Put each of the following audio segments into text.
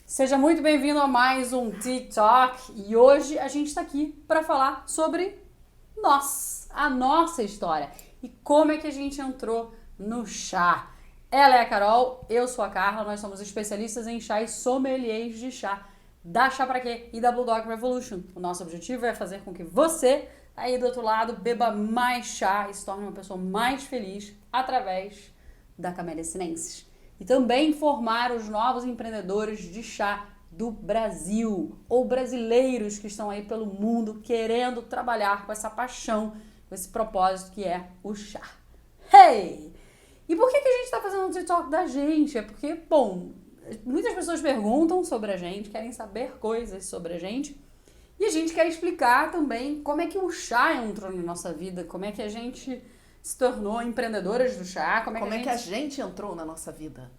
Seja muito bem-vindo a mais um TikTok e hoje a gente está aqui para falar sobre a nossa história e como é que a gente entrou no chá. Ela é a Carol, eu sou a Carla, nós somos especialistas em chá e sommeliers de chá da Chá Pra Quê e da Bulldog Revolution. O nosso objetivo é fazer com que você, aí do outro lado, beba mais chá e se torne uma pessoa mais feliz através da Camélia Sinensis. E também formar os novos empreendedores de chá do Brasil ou brasileiros que estão aí pelo mundo querendo trabalhar com essa paixão, com esse propósito que é o chá. Hey! E por que a gente está fazendo um TikTok da gente? É porque, bom, muitas pessoas perguntam sobre a gente, querem saber coisas sobre a gente e a gente quer explicar também como é que o chá entrou na nossa vida, como é que a gente se tornou empreendedoras do chá, Como é que a gente entrou na nossa vida?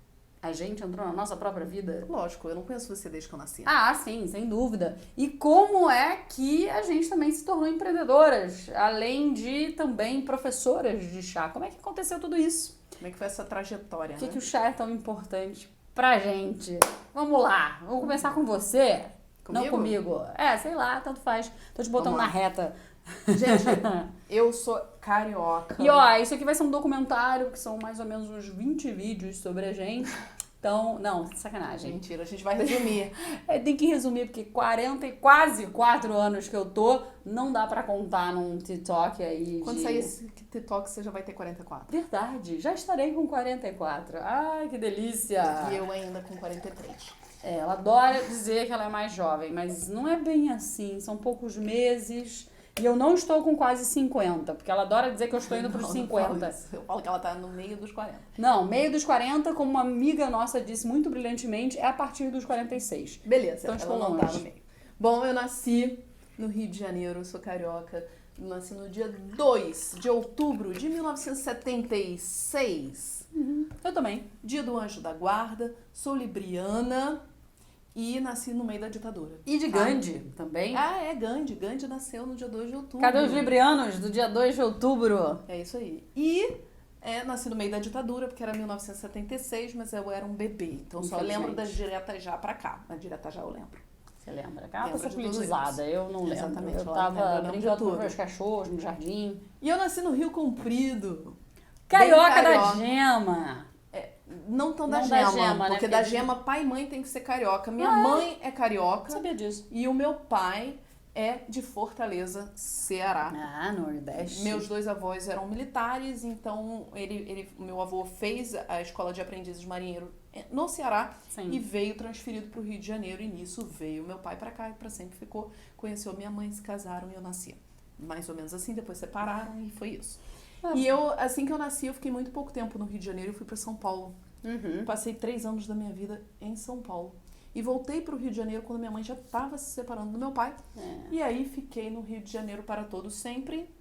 A gente entrou na nossa própria vida? Lógico, eu não conheço você desde que eu nasci. Ah, sim, sem dúvida. E como é que a gente também se tornou empreendedoras, além de também professoras de chá? Como é que aconteceu tudo isso? Como é que foi essa trajetória, Por que né? que o chá é tão importante pra gente? Vamos lá, vamos começar com você. Comigo? Não comigo. Sei lá, tanto faz. Tô te botando Vamos na lá. reta. Gente, eu sou carioca. E ó, isso aqui vai ser um documentário, que são mais ou menos uns 20 vídeos sobre a gente. Então, não, sacanagem. Mentira, a gente vai resumir. Tem que resumir, porque 40 e quase 4 anos que eu tô, não dá pra contar num TikTok aí. Quando sair esse TikTok, você já vai ter 44. Verdade, já estarei com 44. Ai, que delícia! E eu ainda com 43. Ela adora dizer que ela é mais jovem, mas não é bem assim, são poucos meses. E eu não estou com quase 50, porque ela adora dizer que eu estou indo para os 50. Eu falo que ela tá no meio dos 40. Não, meio dos 40, como uma amiga nossa disse muito brilhantemente, é a partir dos 46. Beleza, Então, ela estou não tá longe. no meio. Bom, eu nasci no Rio de Janeiro, eu sou carioca. Nasci no dia 2 de outubro de 1976. Eu também. Dia do Anjo da Guarda, sou libriana e nasci no meio da ditadura. E de Gandhi também. Ah, é Gandhi. Gandhi nasceu no dia 2 de outubro. Cadê os librianos do dia 2 de outubro? É isso aí. E nasci no meio da ditadura, porque era 1976, mas eu era um bebê. Então só lembro das diretas já pra cá. Na direta já eu lembro. Você lembra? Aquela Lembro pessoa de todos politizada, eu não lembro. Exatamente, Eu ela tava lembra, eu lembro brincando de com tudo. meus cachorros no jardim. E eu nasci no Rio Comprido. Carioca Bem da carioca. Gema. Não tão da Não gema, da gema, né? porque da gema pai e mãe tem que ser carioca. Minha mãe é Não carioca sabia disso. e o meu pai é de Fortaleza, Ceará. Ah, Nordeste. Meus dois avós eram militares, então meu avô fez a escola de aprendizes marinheiro no Ceará. Sim. E veio transferido para o Rio de Janeiro, e nisso veio meu pai para cá e para sempre ficou. Conheceu minha mãe, se casaram e eu nasci. Mais ou menos assim, depois separaram e foi isso. E eu, assim que eu nasci, eu fiquei muito pouco tempo no Rio de Janeiro e fui para São Paulo. Passei 3 anos da minha vida em São Paulo. E voltei para o Rio de Janeiro quando minha mãe já estava se separando do meu pai. E aí fiquei no Rio de Janeiro para todo sempre,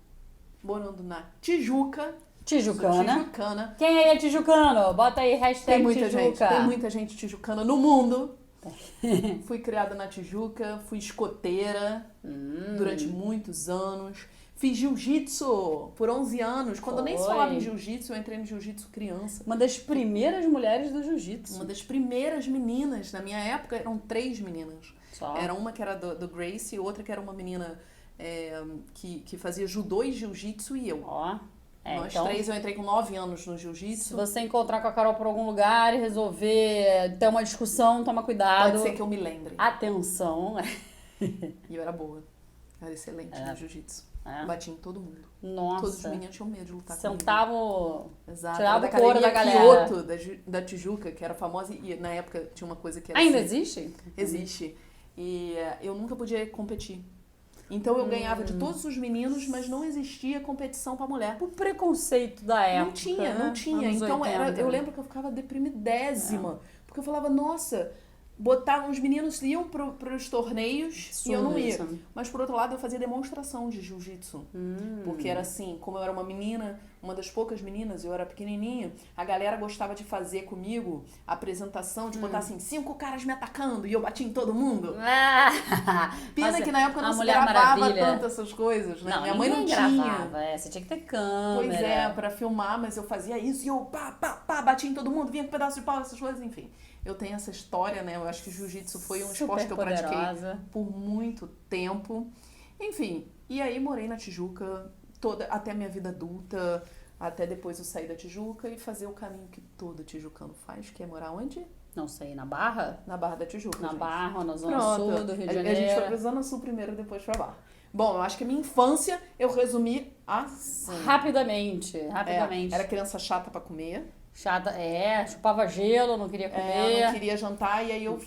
morando na Tijuca. Tijucana. Sou tijucana. Quem aí é tijucano? Bota aí hashtag Tem muita Tijuca. gente, tem muita gente tijucana no mundo. Fui criada na Tijuca, fui escoteira durante muitos anos. Fiz jiu-jitsu por 11 anos. Quando eu nem se Foi. falava em jiu-jitsu, eu entrei no jiu-jitsu criança. Uma das primeiras mulheres do jiu-jitsu. Uma das primeiras meninas. Na minha época eram 3 meninas. Só. Era uma que era do Gracie, outra que era uma menina que fazia judô e jiu-jitsu e eu. Ó. Nós Então, 3, eu entrei com 9 anos no se jiu-jitsu. você encontrar com a Carol por algum lugar e resolver ter uma discussão, toma cuidado. Pode ser que eu me lembre. Atenção. E eu era boa. Era excelente no jiu-jitsu. Bati em todo mundo. Nossa. Todos os meninos tinham medo de lutar comigo. Sentava. Exato. Tirava Era o couro da Academia galera. Kyoto, da Tijuca, que era famosa. E na época tinha uma coisa que era Ainda assim, existe? Existe. E eu nunca podia competir. Então eu ganhava de todos os meninos, mas não existia competição pra mulher. O preconceito da época. Não tinha, né? não tinha. Anos Então 80. eu lembro que eu ficava deprimidésima. Porque eu falava, nossa, botavam os meninos iam pros torneios e eu não ia. Isso. Mas por outro lado eu fazia demonstração de jiu-jitsu. Porque era assim, como eu era uma menina, uma das poucas meninas, eu era pequenininha, a galera gostava de fazer comigo a apresentação, de botar assim, 5 caras me atacando e eu bati em todo mundo. Pena Nossa, que na época a não se Mulher gravava Maravilha. tanto essas coisas, né? Não, Minha mãe não ninguém tinha. gravava. Você tinha que ter câmera. Pois é, pra filmar, mas eu fazia isso e eu pá, bati em todo mundo, vinha com pedaço de pau, essas coisas, enfim. eu tenho essa história, né? Eu acho que jiu-jitsu foi um Super esporte que eu pratiquei poderosa. por muito tempo. Enfim, e aí morei na Tijuca até a minha vida adulta, até depois eu sair da Tijuca e fazer o caminho que todo tijucano faz, que é morar onde? Não sei, na Barra? Na Barra da Tijuca, Na gente. Barra, ou na Zona Pronto. Sul do Rio de A Janeiro. gente foi pra Zona Sul primeiro, depois pra Barra. Bom, eu acho que a minha infância eu resumi assim. Rapidamente. Era criança chata pra comer. Chata, chupava gelo, não queria comer. Não queria jantar e aí eu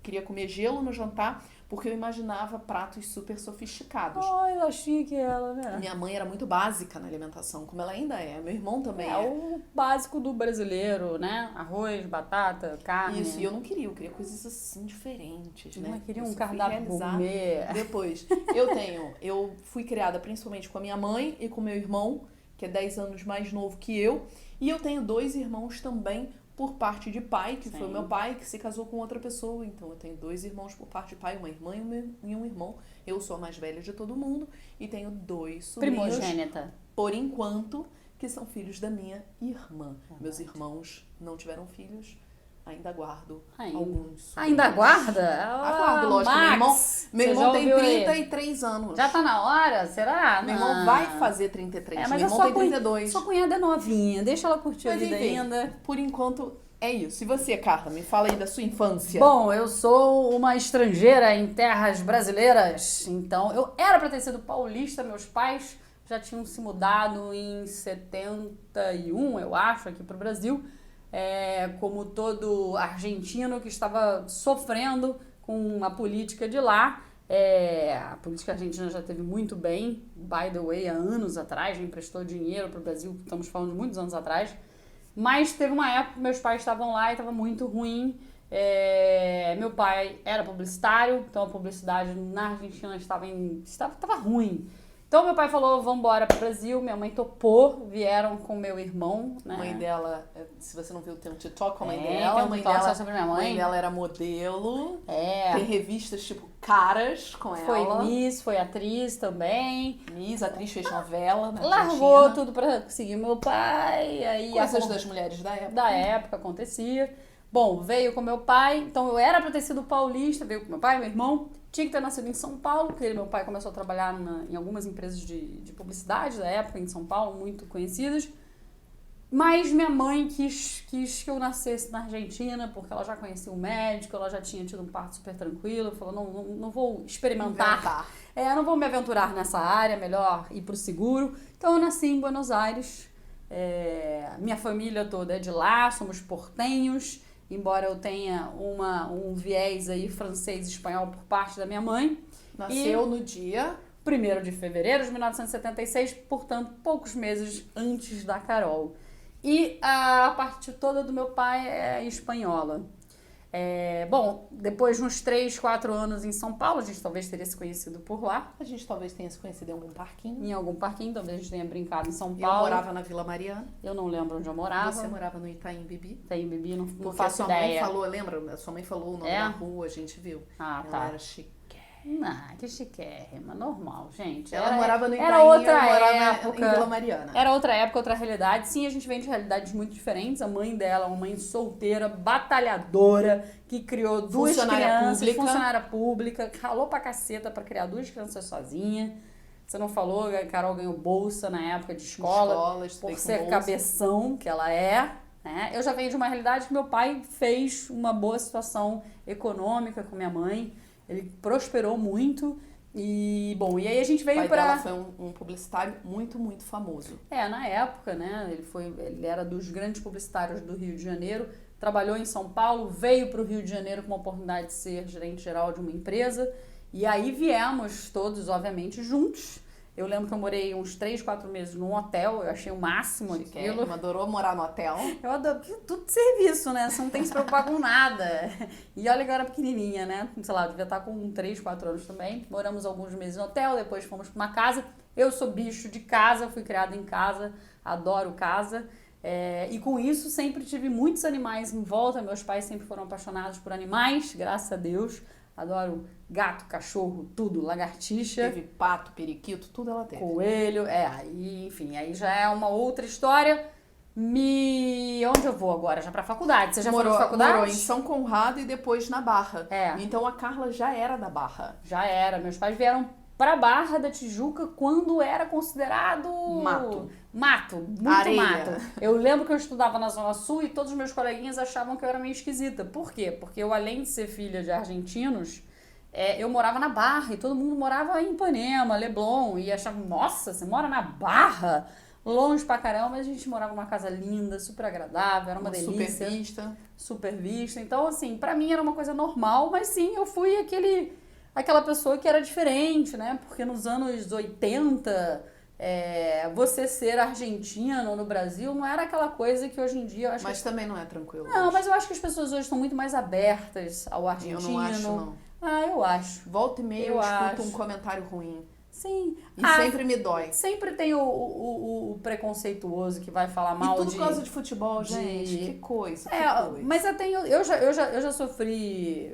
queria comer gelo no jantar porque eu imaginava pratos super sofisticados. Ai, ela chique ela, né? Minha mãe era muito básica na alimentação, como ela ainda é. Meu irmão também É o básico do brasileiro, né? Arroz, batata, carne. Isso, e eu não queria, eu queria coisas assim diferentes, né? Não queria Eu um só fui cardápio realizar gourmet. depois. Eu fui criada principalmente com a minha mãe e com meu irmão, que é 10 anos mais novo que eu. E eu tenho 2 irmãos também por parte de pai, que foi o meu pai, que se casou com outra pessoa. Então eu tenho 2 irmãos por parte de pai, uma irmã e um irmão. Eu sou a mais velha de todo mundo e tenho 2 sobrinhos, Primogênita. por enquanto, que são filhos da minha irmã. Meus irmãos não tiveram filhos, ainda guardo alguns sobrinhos. Ainda guarda? Aguardo, lógico. Max, Meu irmão tem 33 anos. Já tá na hora? Será? Meu irmão vai fazer 33. Mas meu irmão tem 32. Sua cunhada é novinha, deixa ela curtir a vida enfim, ainda. Por enquanto, é isso. E você, Carla, me fala aí da sua infância. Bom, eu sou uma estrangeira em terras brasileiras, então eu era pra ter sido paulista, meus pais já tinham se mudado em 71, eu acho, aqui pro Brasil. Como todo argentino que estava sofrendo com a política de lá. A política argentina já teve muito bem, by the way, há anos atrás, já emprestou dinheiro para o Brasil, estamos falando de muitos anos atrás. Mas teve uma época que meus pais estavam lá e estava muito ruim. Meu pai era publicitário, então a publicidade na Argentina estava ruim. Então meu pai falou, vamos embora pro Brasil, minha mãe topou, vieram com meu irmão, né? A mãe dela, se você não viu, tem um TikTok com a mãe Tem dela. um TikTok só sobre minha mãe. A mãe dela era modelo. Tem revistas tipo Caras com ela. Foi Miss, foi atriz também. Miss, atriz, fez novela na Largou Argentina. tudo pra seguir meu pai. Aí Coisas das mulheres da época. Da época acontecia. Bom, veio com meu pai, então eu era pra ter sido paulista, veio com meu pai, meu irmão. Tinha que ter nascido em São Paulo, porque meu pai começou a trabalhar em algumas empresas de publicidade da época em São Paulo, muito conhecidas. Mas minha mãe quis que eu nascesse na Argentina, porque ela já conhecia o médico, ela já tinha tido um parto super tranquilo. Falou, não vou experimentar. Não vou me aventurar nessa área, melhor ir pro seguro. Então eu nasci em Buenos Aires. Minha família toda é de lá, somos portenhos. Embora eu tenha um viés aí francês e espanhol por parte da minha mãe. Nasceu no dia 1º de fevereiro de 1976, portanto, poucos meses antes da Carol. E a parte toda do meu pai é espanhola. Bom, depois de uns 3, 4 anos em São Paulo, a gente talvez teria se conhecido por lá. A gente talvez tenha se conhecido em algum parquinho. Em algum parquinho, talvez a gente tenha brincado em São Paulo. Eu morava na Vila Mariana. Eu não lembro onde eu morava. Você morava no Itaim Bibi. Itaim Bibi, não Porque faço a sua ideia. mãe falou, lembra? A sua mãe falou o nome da rua, a gente viu. Ah, ela tá. era chique. Que chiquérrima, normal, gente. Ela morava no Itaim, era outra eu morava época, em Vila Mariana. Era outra época, outra realidade. Sim, a gente vem de realidades muito diferentes. A mãe dela é uma mãe solteira, batalhadora, que criou 2 crianças, funcionária pública, ralou pra caceta pra criar 2 crianças sozinha. Você não falou, a Carol ganhou bolsa na época de escola por ser cabeção, que ela é. Né? Eu já venho de uma realidade que meu pai fez uma boa situação econômica com minha mãe. Ele prosperou muito e aí a gente veio pra... para... O pai dela foi um publicitário muito, muito famoso. Na época, né? Ele era dos grandes publicitários do Rio de Janeiro, trabalhou em São Paulo, veio para o Rio de Janeiro com uma oportunidade de ser gerente geral de uma empresa e aí viemos todos, obviamente, juntos. Eu lembro que eu morei uns 3, 4 meses num hotel, eu achei o máximo aquilo. Adorou morar no hotel? Eu adoro, tudo de serviço, né? Você não tem que se preocupar com nada. E olha que eu era pequenininha, né? Sei lá, eu devia estar com 3, 4 anos também. Moramos alguns meses no hotel, depois fomos para uma casa. Eu sou bicho de casa, fui criada em casa, adoro casa. E com isso sempre tive muitos animais em volta. Meus pais sempre foram apaixonados por animais, graças a Deus. Adoro gato, cachorro, tudo, lagartixa. Teve pato, periquito, tudo ela teve. Coelho, aí já é uma outra história. Onde eu vou agora? Já pra faculdade. Você já morou na faculdade? Morou em São Conrado e depois na Barra. É. Então a Carla já era da Barra. Já era. Meus pais vieram pra Barra da Tijuca quando era considerado... Mato, muito areia. mato. Eu lembro que eu estudava na Zona Sul e todos os meus coleguinhas achavam que eu era meio esquisita. Por quê? Porque eu, além de ser filha de argentinos, eu morava na Barra e todo mundo morava em Ipanema, Leblon. E achava, nossa, você mora na Barra? Longe pra caramba, mas a gente morava numa casa linda, super agradável, era uma delícia. Super vista. Então, assim, pra mim era uma coisa normal, mas sim, eu fui aquela pessoa que era diferente, né? Porque nos anos 80, você ser argentino no Brasil não era aquela coisa que hoje em dia... Mas também não é tranquilo. Não, mas eu acho que as pessoas hoje estão muito mais abertas ao argentino. Eu não acho, não. Eu acho. Volta e meia eu escuto um comentário ruim. Sim. E sempre me dói. Sempre tem o preconceituoso que vai falar mal e tudo por causa de futebol, gente. Que coisa, Mas eu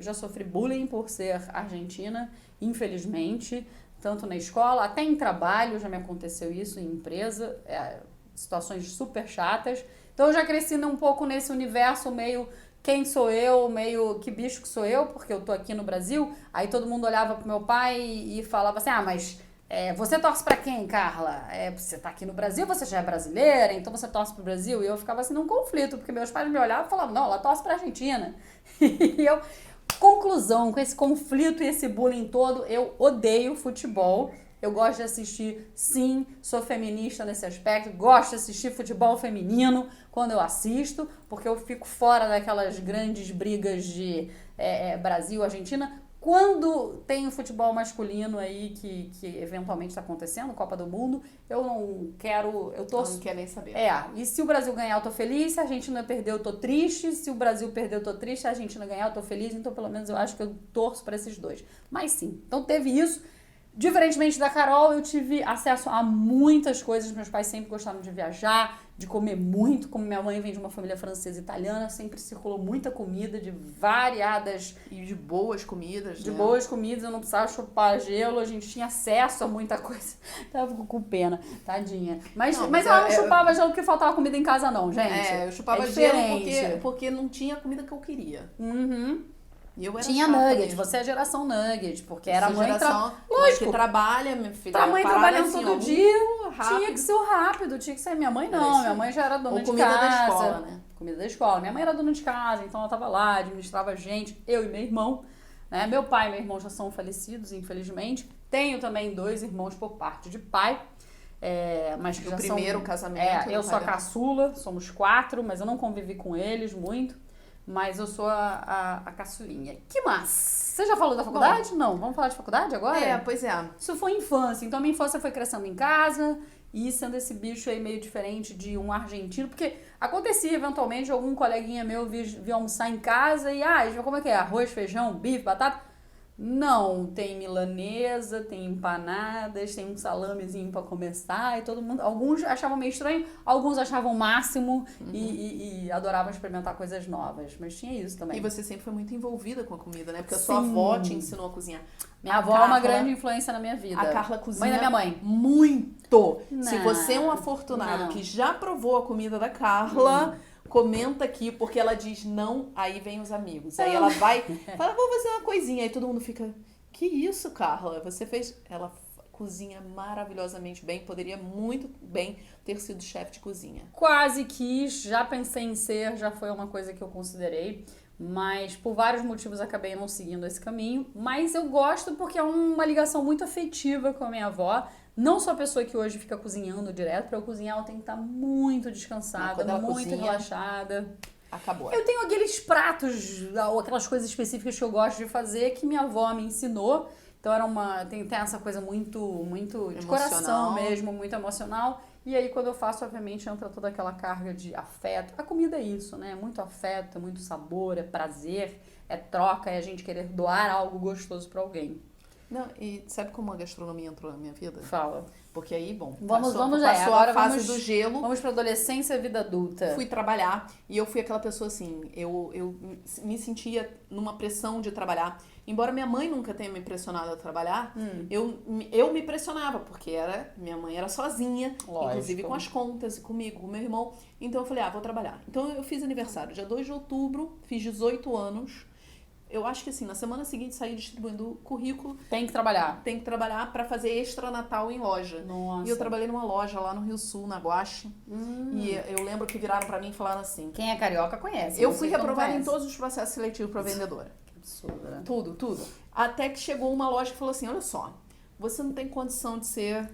já sofri bullying por ser argentina, infelizmente. Tanto na escola, até em trabalho já me aconteceu isso, em empresa. Situações super chatas. Então eu já cresci um pouco nesse universo meio... Quem sou eu, meio que bicho que sou eu, porque eu tô aqui no Brasil. Aí todo mundo olhava pro meu pai e falava assim, mas você torce pra quem, Carla? Você tá aqui no Brasil, você já é brasileira, então você torce pro Brasil? E eu ficava assim num conflito, porque meus pais me olhavam e falavam, não, ela torce pra Argentina. E eu, conclusão, com esse conflito e esse bullying todo, eu odeio futebol. Eu gosto de assistir, sim, sou feminista nesse aspecto, gosto de assistir futebol feminino quando eu assisto, porque eu fico fora daquelas grandes brigas de Brasil-Argentina. Quando tem o futebol masculino aí que eventualmente está acontecendo, Copa do Mundo, eu não quero... Eu não quero nem saber. E se o Brasil ganhar, eu tô feliz, se a Argentina perder, eu tô triste, se o Brasil perder, eu tô triste, se a Argentina ganhar, eu tô feliz, então pelo menos eu acho que eu torço para esses dois. Mas sim, então teve isso. Diferentemente da Carol, eu tive acesso a muitas coisas. Meus pais sempre gostaram de viajar, de comer muito. Como minha mãe vem de uma família francesa e italiana, sempre circulou muita comida de variadas... E de boas comidas, De boas comidas, eu não precisava chupar gelo, a gente tinha acesso a muita coisa. Então eu fico com pena, tadinha. Mas eu não chupava gelo porque faltava comida em casa não, gente. Eu chupava gelo porque não tinha a comida que eu queria. E eu era tinha nugget, você é a geração nugget, porque era a mãe... Lógico. Que trabalha, minha filha. A mãe trabalhando assim, todo dia, tinha que ser rápido, tinha que ser... Minha mãe não, minha mãe já era dona de casa. Comida da escola, né? Comida da escola. Minha mãe era dona de casa, então ela tava lá, administrava a gente, eu e meu irmão, né? Meu pai e meu irmão já são falecidos, infelizmente. Tenho também 2 irmãos por parte de pai. Mas que já são... primeiro casamento. Eu sou a caçula, somos 4, mas eu não convivi com eles muito. Mas eu sou a caçulinha. Que massa! Você já falou da faculdade? Bom, não. Vamos falar de faculdade agora? Pois é. Isso foi infância. Então, a minha infância foi crescendo em casa e sendo esse bicho aí meio diferente de um argentino. Porque acontecia, eventualmente, algum coleguinha meu vir almoçar em casa e, como é que é? Arroz, feijão, bife, batata? Não, tem milanesa, tem empanadas, tem um salamezinho pra começar e todo mundo... Alguns achavam meio estranho, alguns achavam o máximo e adoravam experimentar coisas novas. Mas tinha isso também. E você sempre foi muito envolvida com a comida, né? Porque a sua avó te ensinou a cozinhar. Minha avó é uma grande influência na minha vida. A Carla cozinha... Mãe da minha mãe. Muito! Não, se você é um afortunado que já provou a comida da Carla... Comenta aqui, porque ela diz não, aí vem os amigos. Aí ela vai, fala, vou fazer uma coisinha. Aí todo mundo fica, que isso, Carla? Você fez... Ela cozinha maravilhosamente bem, poderia muito bem ter sido chefe de cozinha. Quase quis, já pensei em ser, já foi uma coisa que eu considerei. Mas por vários motivos acabei não seguindo esse caminho. Mas eu gosto porque é uma ligação muito afetiva com a minha avó. Não sou a pessoa que hoje fica cozinhando direto. Pra eu cozinhar, eu tenho que estar muito descansada, muito relaxada. Acabou. Eu tenho aqueles pratos, ou aquelas coisas específicas que eu gosto de fazer, que minha avó me ensinou. Então tem essa coisa muito de coração mesmo, muito emocional. E aí quando eu faço, obviamente, entra toda aquela carga de afeto. A comida é isso, né? Muito afeto, muito sabor, é prazer, é troca, é a gente querer doar algo gostoso pra alguém. Não, e sabe como a gastronomia entrou na minha vida? Fala. Porque aí, bom, Vamos passou agora a fase do gelo. Vamos pra adolescência e vida adulta. Fui trabalhar e eu fui aquela pessoa assim, eu me sentia numa pressão de trabalhar. Embora minha mãe nunca tenha me pressionado a trabalhar, eu me pressionava, porque minha mãe era sozinha, Lógico. inclusive com as contas, comigo, com meu irmão. Então eu falei, vou trabalhar. Então eu fiz aniversário, dia 2 de outubro, fiz 18 anos. Eu acho que assim, na semana seguinte saí distribuindo currículo. Tem que trabalhar. Tem que trabalhar pra fazer extra Natal em loja. Nossa. E eu trabalhei numa loja lá no Rio Sul, na Guache. E eu lembro que viraram pra mim e falaram assim... Quem é carioca conhece. Eu fui reprovada em todos os processos seletivos pra vendedora. Que absurdo, né? Tudo. Até que chegou uma loja que falou assim, olha só, você não tem condição de ser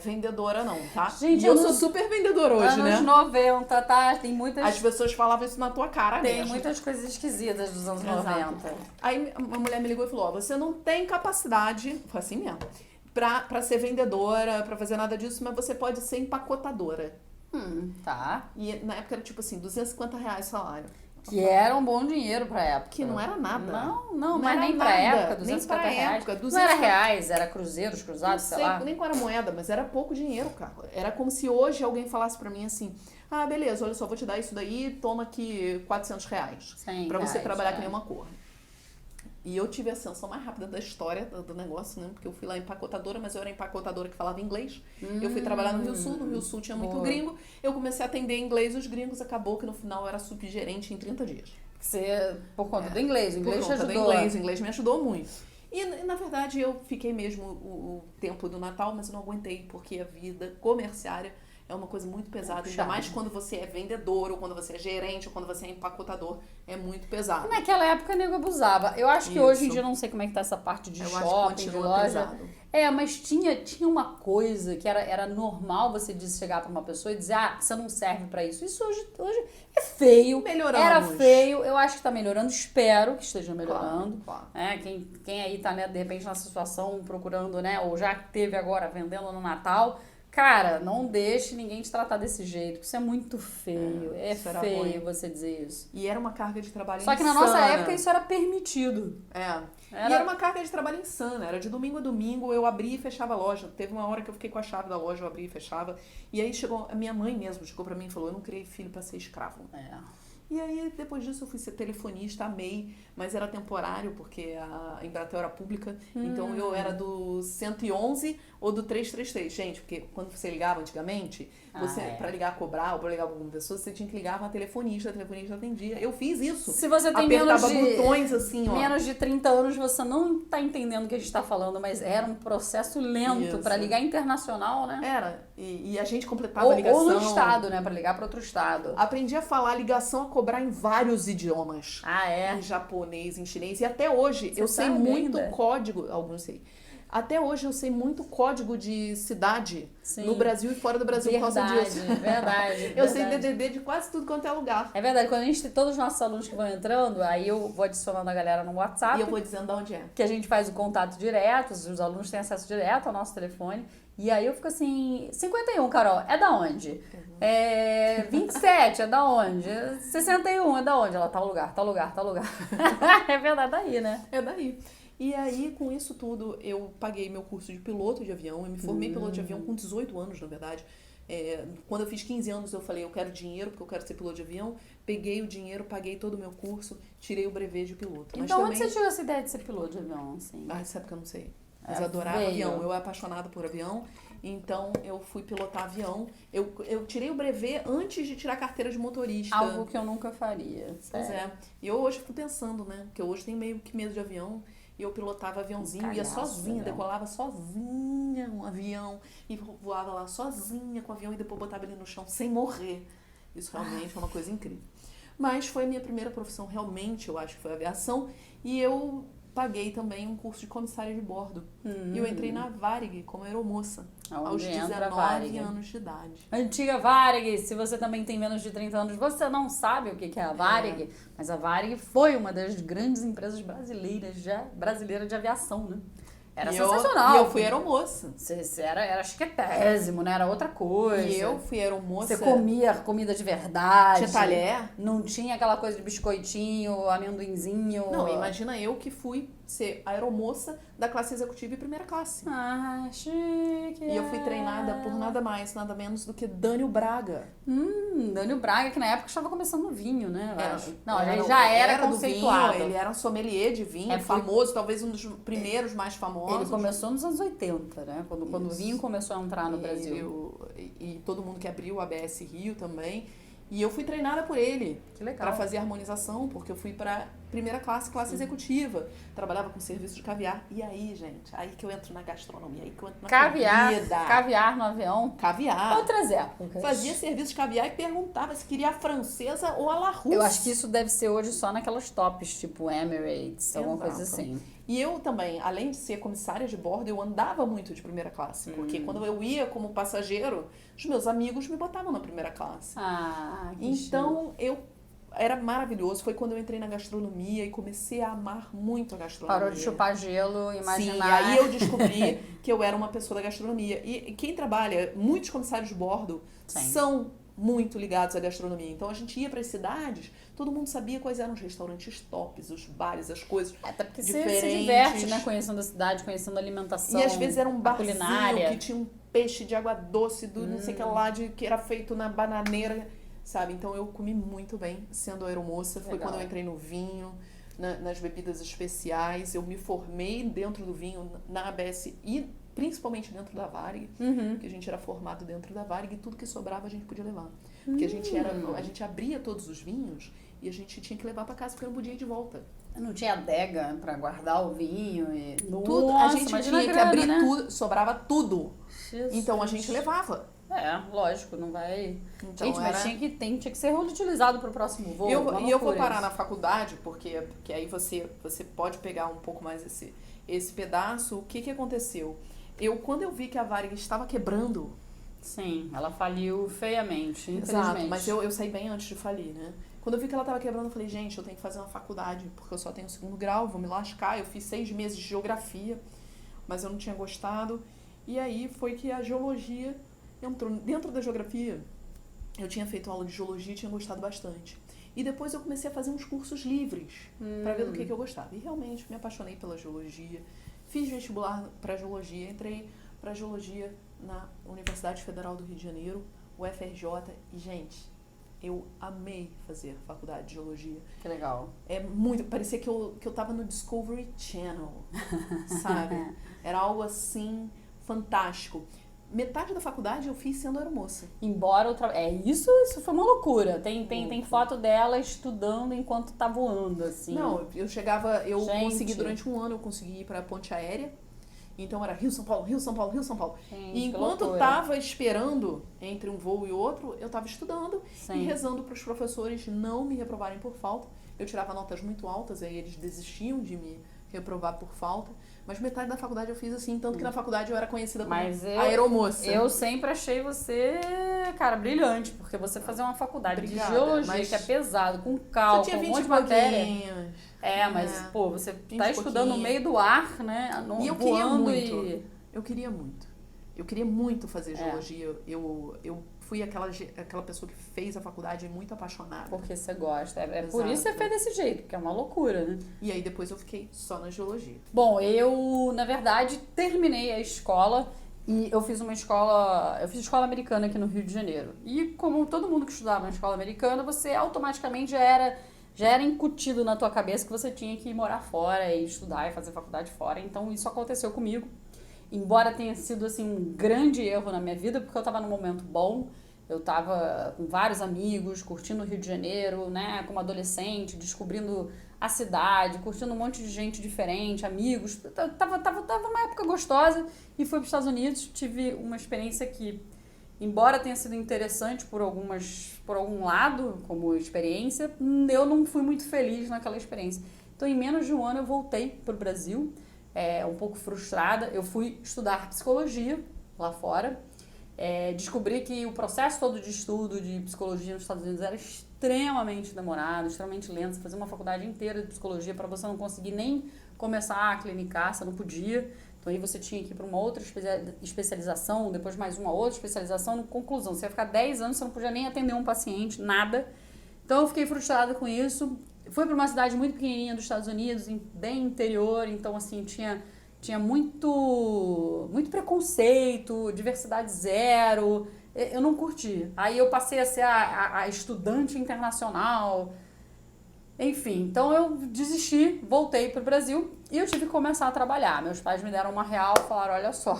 vendedora não, tá? Gente, e eu sou super vendedora hoje, né? Anos 90, tá? Tem muitas... As pessoas falavam isso na tua cara Tem mesmo. muitas coisas esquisitas dos anos Exato. 90. Aí uma mulher me ligou e falou, você não tem capacidade, foi assim mesmo, pra ser vendedora, pra fazer nada disso, mas você pode ser empacotadora. Tá. E na época era tipo assim, R$250 salário. Que era um bom dinheiro pra época. Que não era nada. Não mas era nem pra nada. época, Nem 250 pra reais. época, Não 200 era reais, era cruzeiros, cruzados, sei lá. Nem qual era moeda, mas era pouco dinheiro, cara. Era como se hoje alguém falasse pra mim assim, beleza, olha só, vou te dar isso daí, toma aqui R$400. 100 pra você reais, trabalhar que nem uma cor. E eu tive a ascensão mais rápida da história do negócio, né? Porque eu fui lá empacotadora, mas eu era empacotadora que falava inglês. Eu fui trabalhar no Rio Sul tinha muito gringo. Eu comecei a atender inglês os gringos, acabou que no final eu era subgerente em 30 dias. Por conta do inglês, o inglês te Por conta ajudou. do inglês me ajudou muito. E, na verdade, eu fiquei mesmo o tempo do Natal, mas eu não aguentei, porque a vida comerciária é uma coisa muito pesada, ainda mais quando você é vendedor, ou quando você é gerente, ou quando você é empacotador, é muito pesado. Naquela época, nego abusava. Eu acho que hoje em dia, não sei como é que tá essa parte de shopping, de loja. Pesado. Mas tinha uma coisa que era normal você chegar pra uma pessoa e dizer, você não serve pra isso. Isso hoje é feio. Melhoramos. Era feio. Eu acho que tá melhorando. Espero que esteja melhorando. Claro. Quem aí tá, né, de repente, nessa situação, procurando, né, ou já teve agora, vendendo no Natal... Cara, não deixe ninguém te tratar desse jeito, isso é muito feio. É feio você dizer isso. E era uma carga de trabalho Só que insana. na nossa época isso era permitido. E era uma carga de trabalho insana. Era de domingo a domingo, eu abria e fechava a loja. Teve uma hora que eu fiquei com a chave da loja, eu abria e fechava. E aí a minha mãe mesmo chegou pra mim e falou, eu não criei filho pra ser escravo. E aí, depois disso, eu fui ser telefonista, amei, mas era temporário, porque a Embratel era pública, então eu era do 111 ou do 333. Gente, porque quando você ligava antigamente, pra ligar a cobrar ou pra ligar pra alguma pessoa, você tinha que ligar pra telefonista, a telefonista atendia. Eu fiz isso. Se você tem apertava botões assim, ó. Menos de 30 anos, você não tá entendendo o que a gente tá falando, mas era um processo lento pra ligar internacional, né? Era. E a gente completava a ligação. Ou no estado, né? Pra ligar pra outro estado. Aprendi a falar ligação, a cobrar em vários idiomas. Em japonês, em chinês. E até hoje eu sei muito código. Alguns sei. Até hoje eu sei muito código de cidade no Brasil e fora do Brasil por causa disso. Verdade. Eu sei DDD de quase tudo quanto é lugar. É verdade. Quando a gente tem todos os nossos alunos que vão entrando, aí eu vou adicionando a galera no WhatsApp. E eu vou dizendo de onde é. Que a gente faz o contato direto, os alunos têm acesso direto ao nosso telefone. E aí eu fico assim, 51, Carol, é da onde? 27, é da onde? 61, é da onde? Ela, tal lugar. É verdade, daí, né? É daí. E aí, com isso tudo, eu paguei meu curso de piloto de avião. Eu me formei piloto de avião com 18 anos, na verdade. Quando eu fiz 15 anos, eu falei, eu quero dinheiro, porque eu quero ser piloto de avião. Peguei o dinheiro, paguei todo o meu curso, tirei o brevet de piloto. Então, onde você tirou essa ideia de ser piloto de avião, assim? Essa época eu não sei. Mas eu adorava avião. Eu era apaixonada por avião. Então, eu fui pilotar avião. Eu tirei o brevet antes de tirar a carteira de motorista. Algo que eu nunca faria. Pois é. E eu hoje fico pensando, né? Porque hoje tenho meio que medo de avião. E eu pilotava aviãozinho, ia sozinha, decolava sozinha um avião. E voava lá sozinha com o avião e depois botava ele no chão sem morrer. Isso realmente é uma coisa incrível. Mas foi a minha primeira profissão, realmente, eu acho que foi a aviação. E eu paguei também um curso de comissária de bordo. E eu entrei na Varig como aeromoça. Aos 19 anos de idade. Antiga Varig, se você também tem menos de 30 anos, você não sabe o que é a Varig, mas a Varig foi uma das grandes empresas brasileiras de aviação, né? Era E sensacional. eu fui aeromoça. Você era chiquetésimo, né? Era outra coisa. E eu fui aeromoça. Você comia comida de verdade. Tinha talher. Não tinha aquela coisa de biscoitinho, amendoinzinho. Não, imagina eu que fui ser aeromoça da classe executiva e primeira classe. Ah, chique. E eu fui treinada por nada mais, nada menos do que Dânio Braga. Dânio Braga, que na época estava começando no vinho, né? Ele Ele já era do conceituado. vinho, ele era um sommelier de vinho, famoso, talvez um dos primeiros mais famosos. Ele começou nos anos 80, né? Quando o vinho começou a entrar no Brasil. E todo mundo que abriu o ABS Rio também. E eu fui treinada por ele. Que legal. Pra fazer harmonização, porque eu fui pra primeira classe, classe executiva. Trabalhava com serviço de caviar. E aí, gente, aí que eu entro na gastronomia, aí que eu entro na comida. Caviar no avião. Caviar. Outras épocas. Fazia serviço de caviar e perguntava se queria a francesa ou a la russe. Eu acho que isso deve ser hoje só naquelas tops, tipo Emirates, alguma Exato. coisa assim. E eu também, além de ser comissária de bordo, eu andava muito de primeira classe. Porque quando eu ia como passageiro, os meus amigos me botavam na primeira classe. Ah, que Então, era maravilhoso. Foi quando eu entrei na gastronomia e comecei a amar muito a gastronomia. Parou de chupar gelo, Sim, imaginar. aí eu descobri que eu era uma pessoa da gastronomia. E quem trabalha, muitos comissários de bordo são muito ligados à gastronomia. Então a gente ia para as cidades, todo mundo sabia quais eram os restaurantes tops, os bares, as coisas Até porque diferentes. você se diverte, né? Conhecendo a cidade, conhecendo a alimentação. E às vezes era um barzinho culinária. que tinha um peixe de água doce do não sei o que lá, que era feito na bananeira, sabe? Então eu comi muito bem sendo aeromoça. Foi Legal. quando eu entrei no vinho, nas bebidas especiais. Eu me formei dentro do vinho, na ABS e principalmente dentro da Varig, que a gente era formado dentro da Varig e tudo que sobrava a gente podia levar. Porque a gente abria todos os vinhos e a gente tinha que levar para casa porque eu não podia ir de volta. Não tinha adega pra guardar o vinho e... Tudo, Nossa, a gente imagina tinha a que abrir grana, né? tudo, sobrava tudo. Jesus. Então a gente levava. É, lógico, não vai... Então, gente, mas tinha que ser reutilizado pro próximo voo. E eu vou loucura parar isso. na faculdade, porque aí você pode pegar um pouco mais esse pedaço. O que aconteceu? Quando eu vi que a Varig estava quebrando... Sim, ela faliu feiamente, infelizmente. Exato, mas eu saí bem antes de falir, né? Quando eu vi que ela estava quebrando, eu falei, gente, eu tenho que fazer uma faculdade, porque eu só tenho 2º grau, vou me lascar. Eu fiz 6 meses de geografia, mas eu não tinha gostado. E aí foi que a geologia entrou. Dentro da geografia, eu tinha feito aula de geologia e tinha gostado bastante. E depois eu comecei a fazer uns cursos livres, para ver do que eu gostava. E realmente me apaixonei pela geologia. Fiz vestibular para geologia, entrei para geologia na Universidade Federal do Rio de Janeiro, UFRJ, e gente, eu amei fazer faculdade de geologia. Que legal. Parecia que eu tava no Discovery Channel, sabe? Era algo assim fantástico. Metade da faculdade eu fiz sendo aeromoça. Embora isso foi uma loucura. Tem foto dela estudando enquanto tá voando, assim. Não, consegui durante um ano, eu consegui ir pra ponte aérea. Então era Rio, São Paulo, Rio, São Paulo, Rio, São Paulo. Gente, e enquanto eu tava esperando entre um voo e outro, eu tava estudando e rezando pros professores não me reprovarem por falta. Eu tirava notas muito altas, aí eles desistiam de me reprovar por falta. Mas metade da faculdade eu fiz assim, tanto que na faculdade eu era conhecida como aeromoça. Eu sempre achei você, cara, brilhante, porque você fazer uma faculdade de geologia, que é pesado, com cálculo, um monte de matéria. Mas, pô, você tá estudando no meio do ar, né? E eu queria muito. Eu queria muito. Eu queria muito fazer geologia. Eu fui aquela pessoa que fez a faculdade muito apaixonada. Porque você gosta. Por isso você fez desse jeito, porque é uma loucura, né? E aí depois eu fiquei só na geologia. Bom, eu, na verdade, terminei a escola e eu fiz escola americana aqui no Rio de Janeiro. E como todo mundo que estudava na escola americana, você automaticamente já era incutido na tua cabeça que você tinha que ir morar fora e estudar e fazer faculdade fora. Então isso aconteceu comigo. Embora tenha sido assim um grande erro na minha vida, porque eu estava num momento bom, eu estava com vários amigos, curtindo o Rio de Janeiro, né, como adolescente, descobrindo a cidade, curtindo um monte de gente diferente, amigos. Tava uma época gostosa e fui para os Estados Unidos, tive uma experiência que, embora tenha sido interessante por algum lado, como experiência, eu não fui muito feliz naquela experiência. Então, em menos de um ano, eu voltei para o Brasil, um pouco frustrada. Eu fui estudar psicologia lá fora. Descobri que o processo todo de estudo de psicologia nos Estados Unidos era extremamente demorado, extremamente lento. Você fazia uma faculdade inteira de psicologia para você não conseguir nem começar a clinicar, você não podia. Então aí você tinha que ir para uma outra especialização, depois mais uma outra especialização. Conclusão, você ia ficar 10 anos, você não podia nem atender um paciente, nada. Então eu fiquei frustrada com isso. Fui para uma cidade muito pequenininha dos Estados Unidos, bem interior, então assim, tinha muito preconceito, diversidade zero. Eu não curti. Aí eu passei a ser a estudante internacional. Enfim, então eu desisti, voltei para o Brasil e eu tive que começar a trabalhar. Meus pais me deram R$1, falaram, olha só,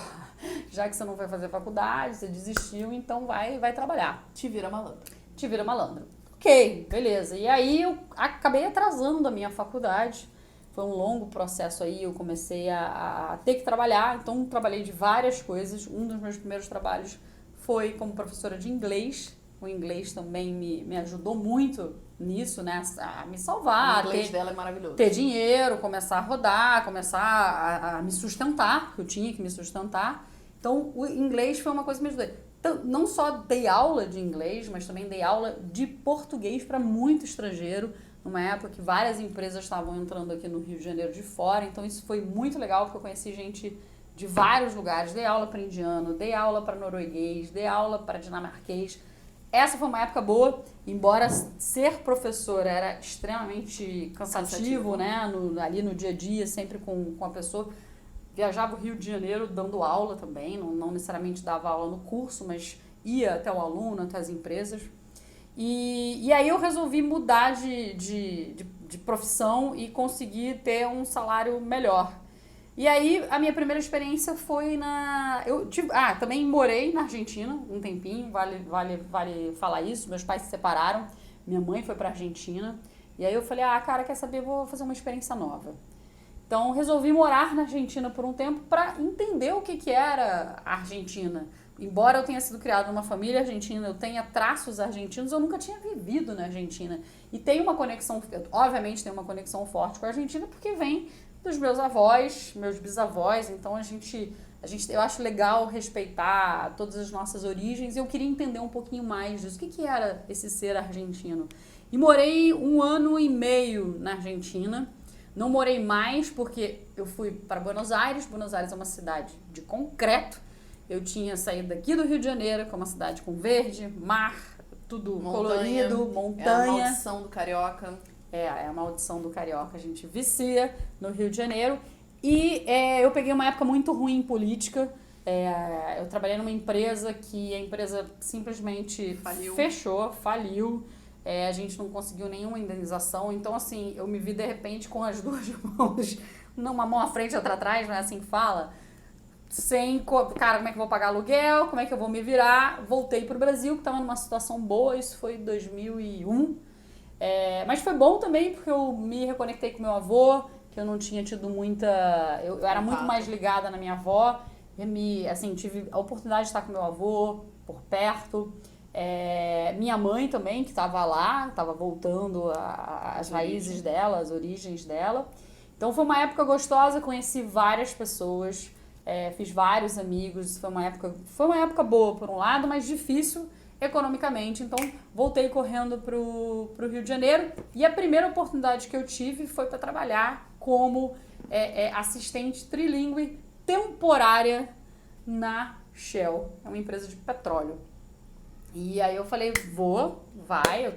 já que você não vai fazer faculdade, você desistiu, então vai trabalhar. Te vira malandro. Te vira malandro. Ok, beleza. E aí eu acabei atrasando a minha faculdade. Foi um longo processo aí, eu comecei a ter que trabalhar, então trabalhei de várias coisas. Um dos meus primeiros trabalhos foi como professora de inglês. O inglês também me ajudou muito nisso, né? A me salvar. O inglês dela é maravilhoso. Ter dinheiro, começar a rodar, começar a me sustentar, porque eu tinha que me sustentar. Então, o inglês foi uma coisa que me ajudou. Então, não só dei aula de inglês, mas também dei aula de português para muito estrangeiro, numa época que várias empresas estavam entrando aqui no Rio de Janeiro de fora. Então, isso foi muito legal, porque eu conheci gente de vários lugares. Dei aula para indiano, dei aula para norueguês, dei aula para dinamarquês. Essa foi uma época boa, embora ser professora era extremamente cansativo, né? Ali no dia a dia, sempre com a pessoa. Viajava o Rio de Janeiro dando aula também, não necessariamente dava aula no curso, mas ia até o aluno, até as empresas. E aí eu resolvi mudar de profissão e conseguir ter um salário melhor. E aí a minha primeira experiência foi também morei na Argentina um tempinho, vale falar isso. Meus pais se separaram, minha mãe foi pra Argentina. E aí eu falei, cara, quer saber, vou fazer uma experiência nova. Então resolvi morar na Argentina por um tempo para entender o que era a Argentina. Embora eu tenha sido criada numa família argentina, eu tenha traços argentinos, eu nunca tinha vivido na Argentina. E tem uma conexão, obviamente tem uma conexão forte com a Argentina, porque vem dos meus avós, meus bisavós. Então eu acho legal respeitar todas as nossas origens. E eu queria entender um pouquinho mais disso. O que era esse ser argentino? E morei 1 ano e meio na Argentina. Não morei mais porque eu fui para Buenos Aires. Buenos Aires é uma cidade de concreto. Eu tinha saído daqui do Rio de Janeiro, que é uma cidade com verde, mar, tudo colorido, montanha. É a maldição do carioca. É a maldição do carioca. A gente vicia no Rio de Janeiro. E eu peguei uma época muito ruim em política. Eu trabalhei numa empresa que a empresa simplesmente faliu. A gente não conseguiu nenhuma indenização. Então, assim, eu me vi de repente com as duas mãos, uma mão à frente e outra atrás, não é assim que fala? Cara, como é que eu vou pagar aluguel? Como é que eu vou me virar? Voltei pro Brasil, que estava numa situação boa. Isso foi em 2001. Mas foi bom também, porque eu me reconectei com meu avô, que eu não tinha tido muita... Eu era muito mais ligada na minha avó. Tive a oportunidade de estar com meu avô por perto. Minha mãe também, que estava lá, estava voltando às raízes dela, às origens dela. Então foi uma época gostosa, conheci várias pessoas, fiz vários amigos. Foi uma época boa por um lado, mas difícil economicamente. Então voltei correndo pro Rio de Janeiro e a primeira oportunidade que eu tive foi para trabalhar como assistente trilingue temporária na Shell, é uma empresa de petróleo. E aí eu falei,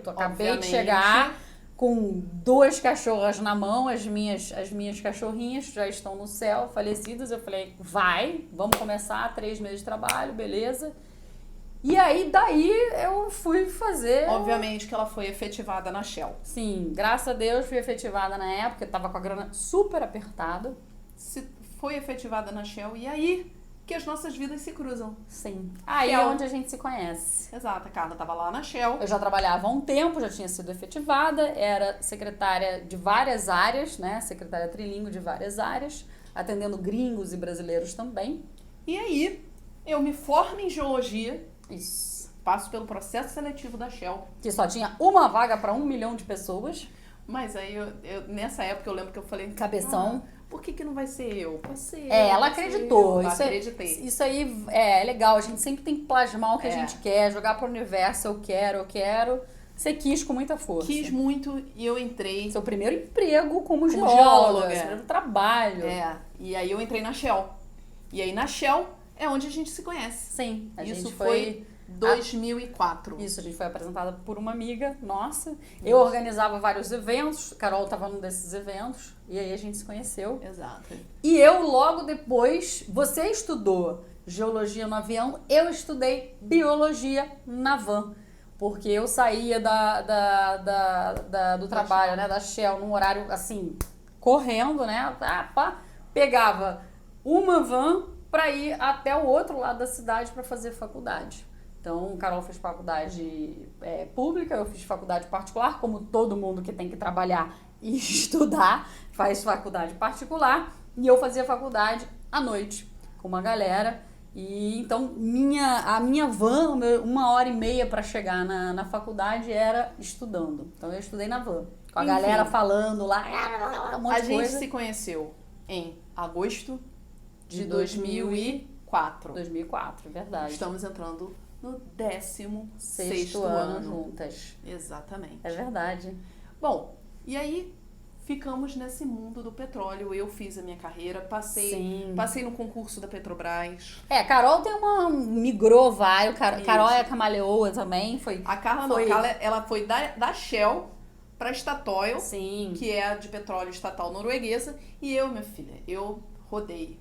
acabei de chegar com 2 cachorras na mão, as minhas cachorrinhas já estão no céu, falecidas. Eu falei, vamos começar, 3 meses de trabalho, beleza. E aí, daí, eu fui fazer... Obviamente que ela foi efetivada na Shell. Sim, graças a Deus fui efetivada na época, eu tava com a grana super apertada. Foi efetivada na Shell, e aí que as nossas vidas se cruzam. Sim. Aí é onde a gente se conhece. Exato, a Carla tava lá na Shell. Eu já trabalhava há um tempo, já tinha sido efetivada, era secretária de várias áreas, né? Secretária trilingue de várias áreas, atendendo gringos e brasileiros também. E aí, eu me formo em geologia. Isso. Passo pelo processo seletivo da Shell. Que só tinha uma vaga para 1 milhão de pessoas. Mas aí, nessa época, eu lembro que eu falei... Cabeção. Por que não vai ser eu? Pode ser. Ela acreditou. Acreditei. Isso aí é legal. A gente sempre tem que plasmar o que a gente quer, jogar pro universo. Eu quero. Você quis com muita força. Quis muito e eu entrei. Seu primeiro emprego como geóloga, geóloga. seu primeiro trabalho. E aí eu entrei na Shell. E aí na Shell é onde a gente se conhece. Sim, Isso gente foi 2004. Isso, a gente foi apresentada por uma amiga nossa. Eu organizava vários eventos, Carol estava num desses eventos, e aí a gente se conheceu. Exato. E eu, logo depois, você estudou geologia no avião, eu estudei biologia na van. Porque eu saía do trabalho, né, da Shell, num horário, assim, correndo, né, pegava uma van para ir até o outro lado da cidade para fazer faculdade. Então, Carol fez faculdade pública, eu fiz faculdade particular, como todo mundo que tem que trabalhar e estudar faz faculdade particular, e eu fazia faculdade à noite com uma galera. E então a minha van, 1h30 para chegar na faculdade era estudando. Então eu estudei na van, com a galera falando lá, um monte de coisa. A gente se conheceu em agosto de 2004. 2004, é verdade. Estamos entrando no 16º ano juntas. Exatamente. É verdade. Bom, e aí ficamos nesse mundo do petróleo. Eu fiz a minha carreira, passei no concurso da Petrobras. Carol migrou vários. Carol é camaleoa também. A Carla ela foi da Shell para Statoil, Sim. que é a de petróleo estatal norueguesa. E eu, minha filha, eu rodei.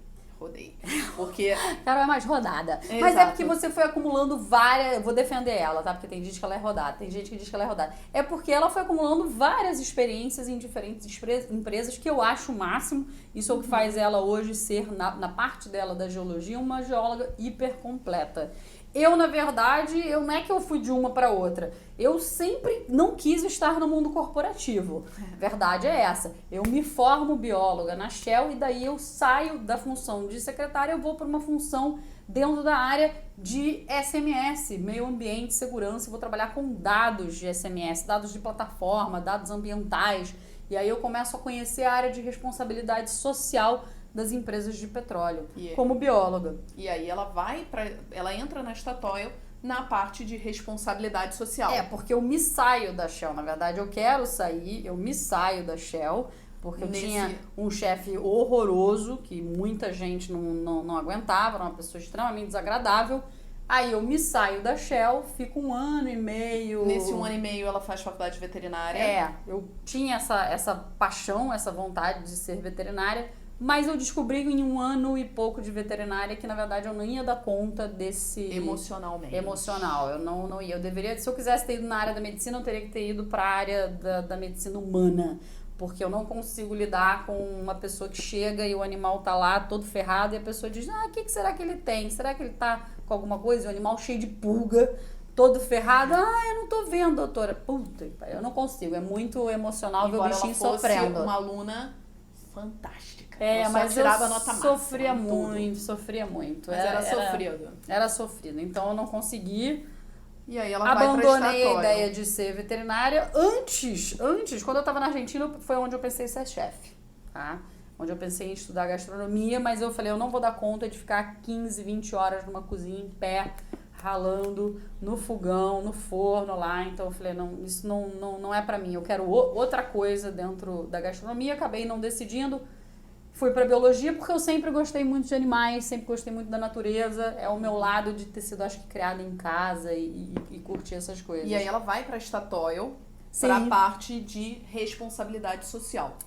Porque... Carol é mais rodada. Exato. Mas é porque você foi acumulando várias... Eu vou defender ela, tá? Porque tem gente que ela é rodada. Tem gente que diz que ela é rodada. É porque ela foi acumulando várias experiências em diferentes empresas que eu acho o máximo. Isso é o que faz ela hoje ser, na parte dela da geologia, uma geóloga hiper completa. Eu, na verdade, não é que eu fui de uma para outra. Eu sempre não quis estar no mundo corporativo. Verdade é essa. Eu me formo bióloga na Shell e daí eu saio da função de secretária, eu vou para uma função dentro da área de SMS, meio ambiente, segurança. Eu vou trabalhar com dados de SMS, dados de plataforma, dados ambientais. E aí eu começo a conhecer a área de responsabilidade social das empresas de petróleo, como bióloga. E aí ela entra na Statoil na parte de responsabilidade social. Porque eu me saio da Shell, na verdade eu quero sair, eu me saio da Shell, porque eu tinha um chefe horroroso, que muita gente não aguentava, era uma pessoa extremamente desagradável. Aí eu me saio da Shell, fico 1 ano e meio... Nesse 1 ano e meio ela faz faculdade veterinária. Eu tinha essa paixão, essa vontade de ser veterinária, mas eu descobri em 1 ano e pouco de veterinária que, na verdade, eu não ia dar conta desse... Emocionalmente. Emocional. Eu não ia. Eu deveria... Se eu quisesse ter ido na área da medicina, eu teria que ter ido para a área da medicina humana. Porque eu não consigo lidar com uma pessoa que chega e o animal tá lá todo ferrado e a pessoa diz, o que será que ele tem? Será que ele tá com alguma coisa? E o animal cheio de pulga, todo ferrado. Eu não tô vendo, doutora. Puta, eu não consigo. É muito emocional ver o bichinho sofrendo. Ela fosse uma aluna fantástica. Mas tirava eu nota máxima, sofria muito. Mas era sofrido. Era sofrido. Então eu não consegui. E aí ela abandonei a ideia de ser veterinária. Antes, quando eu tava na Argentina, foi onde eu pensei em ser chefe, tá? Onde eu pensei em estudar gastronomia, mas eu falei, eu não vou dar conta de ficar 15, 20 horas numa cozinha em pé, ralando no fogão, no forno lá. Então eu falei, não, isso não é pra mim. Eu quero outra coisa dentro da gastronomia. Acabei não decidindo. Fui para biologia porque eu sempre gostei muito de animais, sempre gostei muito da natureza. É o meu lado de ter sido, acho que, criada em casa e curtir essas coisas. E aí ela vai para Statoil para a parte de responsabilidade social.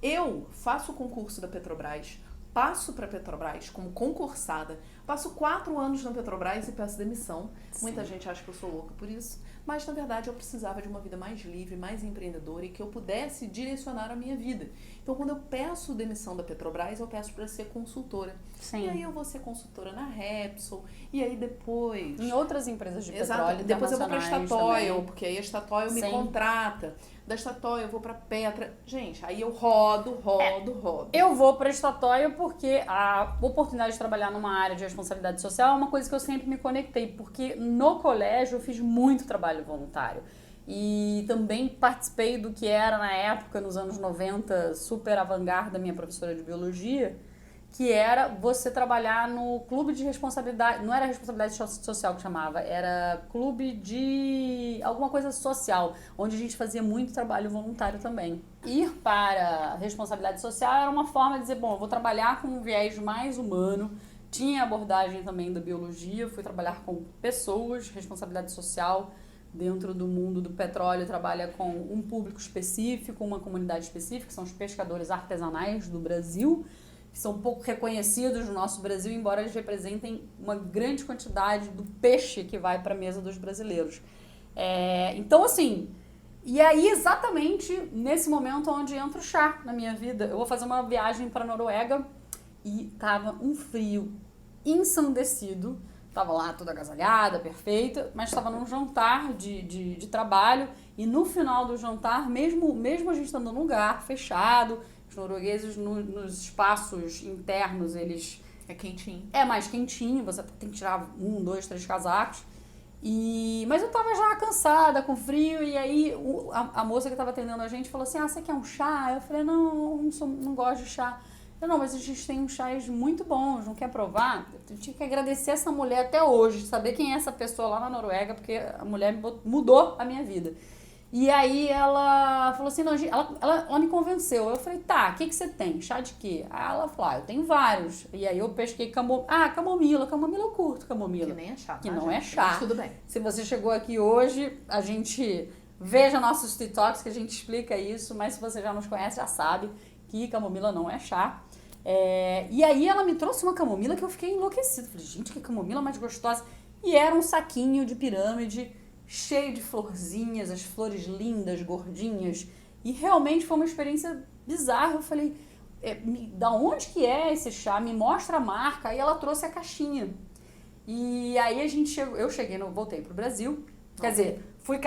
Eu faço o concurso da Petrobras, passo para a Petrobras como concursada, passo 4 anos na Petrobras e peço demissão. Sim. Muita gente acha que eu sou louca por isso. Mas, na verdade, eu precisava de uma vida mais livre, mais empreendedora e que eu pudesse direcionar a minha vida. Então, quando eu peço demissão da Petrobras, eu peço para ser consultora. Sim. E aí eu vou ser consultora na Repsol. E aí depois... Em outras empresas de petróleo. Exato. Depois eu vou para a Statoil, também. porque aí a Statoil me contrata. Da Statoil eu vou para Petra. Gente, aí eu rodo. Eu vou para a Statoil porque a oportunidade de trabalhar numa área de responsabilidade social é uma coisa que eu sempre me conectei. Porque no colégio eu fiz muito trabalho voluntário. E também participei do que era na época, nos anos 90, super avant-garde da minha professora de biologia, que era você trabalhar no clube de responsabilidade, não era responsabilidade social que chamava, era clube de alguma coisa social, onde a gente fazia muito trabalho voluntário também. Ir para a responsabilidade social era uma forma de dizer, bom, eu vou trabalhar com um viés mais humano, tinha abordagem também da biologia, fui trabalhar com pessoas, responsabilidade social, dentro do mundo do petróleo, trabalha com um público específico, uma comunidade específica, que são os pescadores artesanais do Brasil, que são pouco reconhecidos no nosso Brasil, embora eles representem uma grande quantidade do peixe que vai para a mesa dos brasileiros. Então, assim, e aí exatamente nesse momento onde entra o chá na minha vida. Eu vou fazer uma viagem para a Noruega e tava um frio ensandecido. Tava lá toda agasalhada, perfeita, mas estava num jantar de trabalho e no final do jantar, mesmo a gente estando num lugar fechado, os noruegueses nos espaços internos, eles... É quentinho. É mais quentinho, você tem que tirar 1, 2, 3 casacos. Mas eu tava já cansada, com frio, e aí a moça que tava atendendo a gente falou assim, você quer um chá? Eu falei, não gosto de chá. Não, mas a gente tem uns chás muito bons, não quer provar? Eu tinha que agradecer essa mulher até hoje, saber quem é essa pessoa lá na Noruega, porque a mulher mudou a minha vida. E aí ela falou assim, não, ela me convenceu. Eu falei, tá, o que você tem? Chá de quê? Aí ela falou, eu tenho vários. E aí eu pesquei camomila. Camomila eu curto, camomila. Que nem é chá. Que não é chá. Mas tudo bem. Se você chegou aqui hoje, a gente veja nossos TikToks que a gente explica isso, mas se você já nos conhece, já sabe que camomila não é chá. E aí ela me trouxe uma camomila que eu fiquei enlouquecida. Falei, gente, que camomila mais gostosa. E era um saquinho de pirâmide cheio de florzinhas, as flores lindas, gordinhas. E realmente foi uma experiência bizarra. Eu falei, da onde que é esse chá? Me mostra a marca. Aí ela trouxe a caixinha. E aí voltei pro Brasil. Quer dizer, fui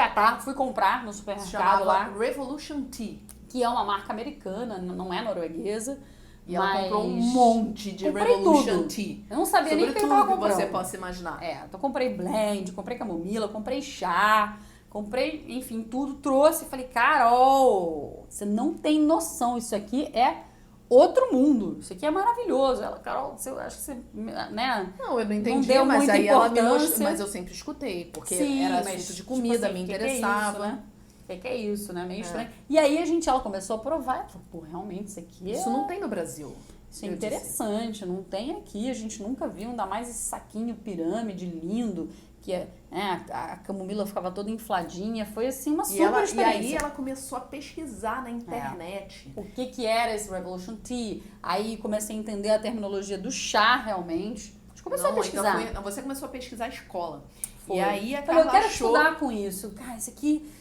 comprar no supermercado lá. Revolution Tea. Que é uma marca americana, não é norueguesa. E ela comprou um monte de comprei Revolution tudo. Tea. Eu não sabia nem o que eu tava comprando. Você possa imaginar. Então comprei blend, comprei camomila, comprei chá, comprei, enfim, tudo, trouxe e falei, Carol, você não tem noção, isso aqui é outro mundo, isso aqui é maravilhoso. Ela, Carol, eu acho que você, né? Não, eu não entendi, não deu mas muita aí ela me importância. mostrou, mas eu sempre escutei, porque Sim, era mas, assunto de comida, tipo assim, me interessava. Que é isso, né? Que é isso, né? Meio estranho. E aí ela começou a provar, ela falou, pô, realmente isso aqui Isso não tem no Brasil. Isso é interessante, não tem aqui, a gente nunca viu, ainda mais esse saquinho pirâmide lindo, que a camomila ficava toda infladinha, foi assim uma super experiência. E aí ela começou a pesquisar na internet. O que era esse Revolution Tea, aí comecei a entender a terminologia do chá realmente, a gente começou a pesquisar. Então você começou a pesquisar a escola. Foi. E aí a Carla eu quero estudar com isso, cara, isso aqui...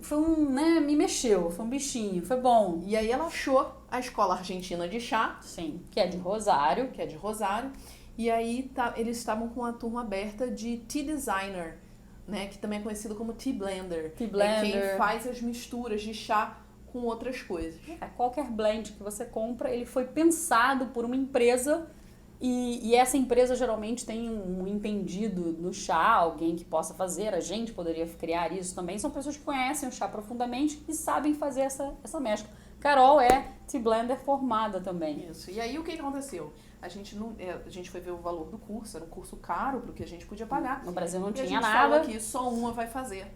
Foi me mexeu, foi um bichinho, foi bom. E aí ela achou a Escola Argentina de Chá. Sim, que é de Rosário. E aí eles estavam com uma turma aberta de Tea Designer, né? Que também é conhecido como Tea Blender. Tea Blender. É quem faz as misturas de chá com outras coisas. Qualquer blend que você compra, ele foi pensado por uma empresa e essa empresa geralmente tem um entendido no chá, alguém que possa fazer, a gente poderia criar isso também. São pessoas que conhecem o chá profundamente e sabem fazer essa mescla. Carol é Tea Blender formada também. Isso. E aí o que aconteceu? A gente foi ver o valor do curso, era um curso caro pro que a gente podia pagar. No Brasil não tinha nada. nada. A gente falou que só uma vai fazer.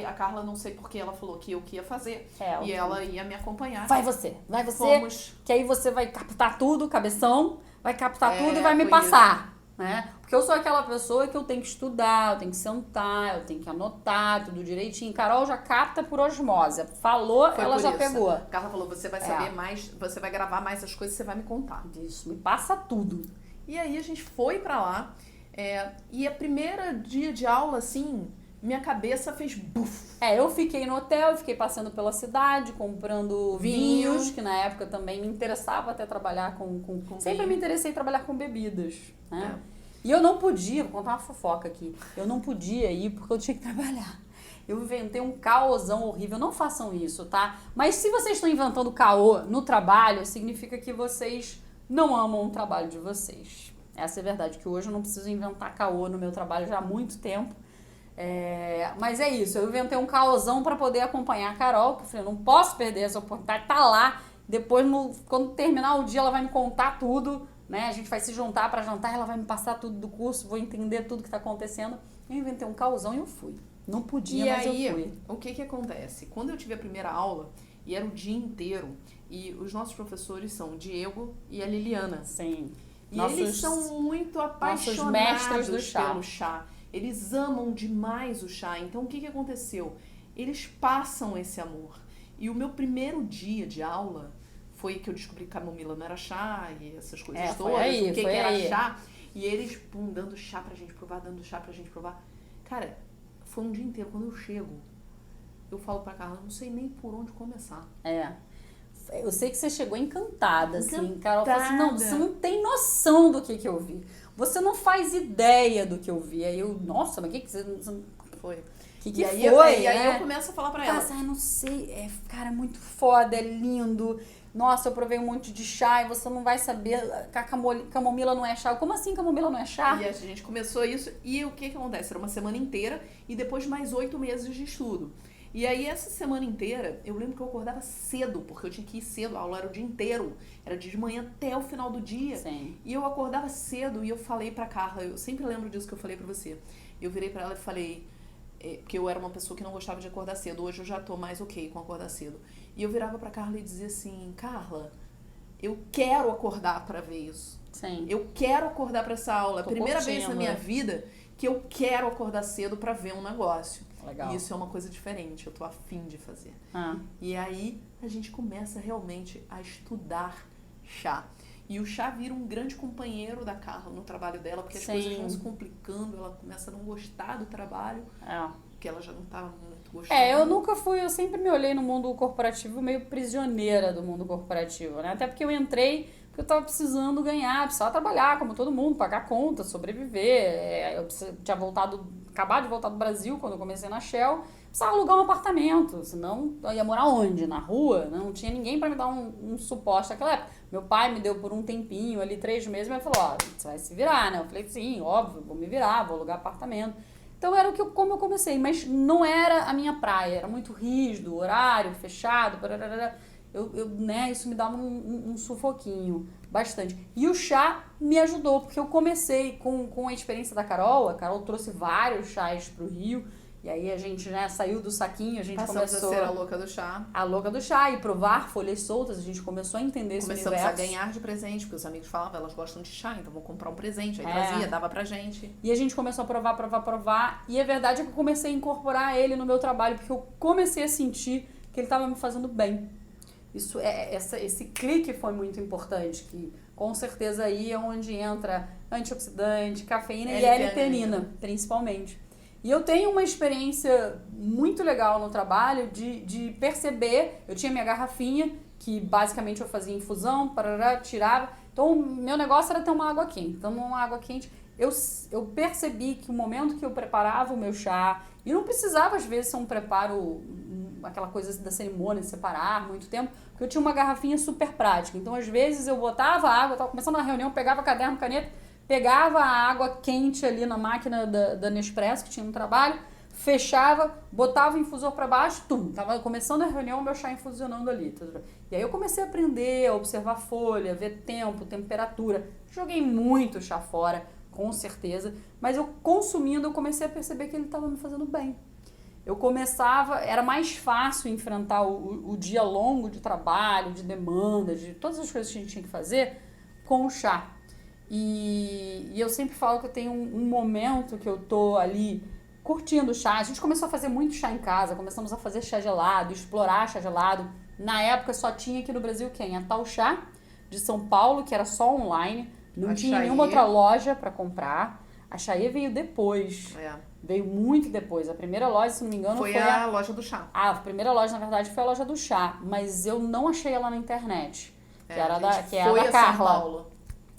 A Carla, não sei porque ela falou que eu que ia fazer. E ela ia me acompanhar. Vai você, Fomos. Que aí você vai captar tudo, cabeção, vai captar tudo e vai me passar. Né? Porque eu sou aquela pessoa que eu tenho que estudar, eu tenho que sentar, eu tenho que anotar tudo direitinho. Carol já capta por osmose. Falou, ela já pegou. A Carla falou, você vai saber mais, você vai gravar mais as coisas, você vai me contar. Isso, me passa tudo. E aí a gente foi pra lá, e a primeira dia de aula, assim, minha cabeça fez buf. Eu fiquei no hotel, eu fiquei passando pela cidade, comprando vinhos, que na época também me interessava até trabalhar com sempre vinho. me interessei em trabalhar com bebidas, né? E eu não podia, vou contar uma fofoca aqui, eu não podia ir porque eu tinha que trabalhar. Eu inventei um caosão horrível, não façam isso, tá? Mas se vocês estão inventando caô no trabalho, significa que vocês não amam o trabalho de vocês. Essa é a verdade, que hoje eu não preciso inventar caô no meu trabalho já há muito tempo. Mas é isso, eu inventei um caosão para poder acompanhar a Carol, que eu falei, não posso perder essa oportunidade, tá lá, Depois, quando terminar o dia, ela vai me contar tudo, né? A gente vai se juntar para jantar, ela vai me passar tudo do curso, vou entender tudo que tá acontecendo. Eu inventei um causão e eu fui. Não podia, mas eu fui. O que acontece? Quando eu tive a primeira aula, e era o dia inteiro, e os nossos professores são o Diego e a Liliana. Sim. E eles são muito apaixonados mestres do chá. pelo chá. Eles amam demais o chá. Então, o que aconteceu? Eles passam esse amor. E o meu primeiro dia de aula foi que eu descobri que camomila não era chá e essas coisas todas. O que era chá. E eles, dando chá pra gente provar, dando chá pra gente provar. Cara, foi um dia inteiro. Quando eu chego, eu falo pra Carla, não sei nem por onde começar. Eu sei que você chegou encantada, assim. Carol falou assim, não, você não tem noção do que eu vi. Você não faz ideia do que eu vi. Aí eu, nossa, mas o que você... Foi. E aí eu começo a falar pra ela. Não sei, cara, é muito foda, é lindo. Nossa, eu provei um monte de chá e você não vai saber que a camomila não é chá. Como assim camomila não é chá? E a gente começou isso e o que acontece? Era uma semana inteira e depois mais 8 meses de estudo. E aí essa semana inteira, eu lembro que eu acordava cedo, porque eu tinha que ir cedo, a aula era o dia inteiro. Era de manhã até o final do dia. Sim. E eu acordava cedo e eu falei pra Carla, eu sempre lembro disso que eu falei pra você. Eu virei pra ela e falei... Porque eu era uma pessoa que não gostava de acordar cedo. Hoje eu já tô mais ok com acordar cedo. E eu virava pra Carla e dizia assim, Carla, eu quero acordar pra ver isso. Sim. Eu quero acordar pra essa aula. Tô Primeira curtindo. vez na minha vida que eu quero acordar cedo pra ver um negócio. Legal. E isso é uma coisa diferente, eu tô afim de fazer. Ah. E aí a gente começa realmente a estudar chá. E o chá vira um grande companheiro da Carla no trabalho dela, porque as coisas vão se complicando, ela começa a não gostar do trabalho, porque ela já não estava muito gostando. Eu sempre me olhei no mundo corporativo meio prisioneira do mundo corporativo, né? Até porque eu entrei porque eu estava precisando ganhar, precisava trabalhar como todo mundo, pagar conta, sobreviver. Eu tinha acabado de voltar do Brasil quando eu comecei na Shell, precisava alugar um apartamento, senão eu ia morar onde? Na rua? Não tinha ninguém para me dar um suporte naquela época. Meu pai me deu por um tempinho, ali 3 meses, mas falou, você vai se virar, né? Eu falei, sim, óbvio, vou me virar, vou alugar apartamento. Então era como eu comecei, mas não era a minha praia, era muito rígido, horário fechado, né, isso me dava um sufoquinho, bastante. E o chá me ajudou, porque eu comecei com a experiência da Carol, a Carol trouxe vários chás pro Rio, e aí a gente, né, saiu do saquinho, a gente começou... a ser a louca do chá. A louca do chá e provar folhas soltas, a gente começou a entender esse universo. Começamos a ganhar de presente, porque os amigos falavam, elas gostam de chá, então vou comprar um presente. Aí trazia, dava pra gente. E a gente começou a provar. E a verdade é que eu comecei a incorporar ele no meu trabalho, porque eu comecei a sentir que ele estava me fazendo bem. Esse clique foi muito importante, que com certeza aí é onde entra antioxidante, cafeína e L-teanina, principalmente. E eu tenho uma experiência muito legal no trabalho de perceber, eu tinha minha garrafinha, que basicamente eu fazia infusão, tirava. Então, o meu negócio era ter uma água quente. Então, uma água quente, eu percebi que o momento que eu preparava o meu chá, e não precisava, às vezes, ser um preparo, aquela coisa da cerimônia, de separar muito tempo, porque eu tinha uma garrafinha super prática. Então, às vezes, eu botava a água, estava começando uma reunião, pegava caderno, caneta, pegava a água quente ali na máquina da Nespresso, que tinha no trabalho, fechava, botava o infusor para baixo, tava começando a reunião, meu chá infusionando ali. E aí eu comecei a aprender, a observar a folha, ver tempo, temperatura. Joguei muito chá fora, com certeza, mas eu consumindo, eu comecei a perceber que ele estava me fazendo bem. Era mais fácil enfrentar o dia longo de trabalho, de demanda, de todas as coisas que a gente tinha que fazer com o chá. E eu sempre falo que eu tenho um momento que eu tô ali curtindo o chá. A gente começou a fazer muito chá em casa, começamos a fazer chá gelado, explorar chá gelado. Na época só tinha aqui no Brasil quem? A Tal Chá, de São Paulo, que era só online, não tinha nenhuma outra loja para comprar. A Chaê veio depois, veio muito depois. A primeira loja, se não me engano, foi a loja do chá. A primeira loja, na verdade, foi a loja do chá, mas eu não achei ela na internet, que era a da Carla. São Paulo.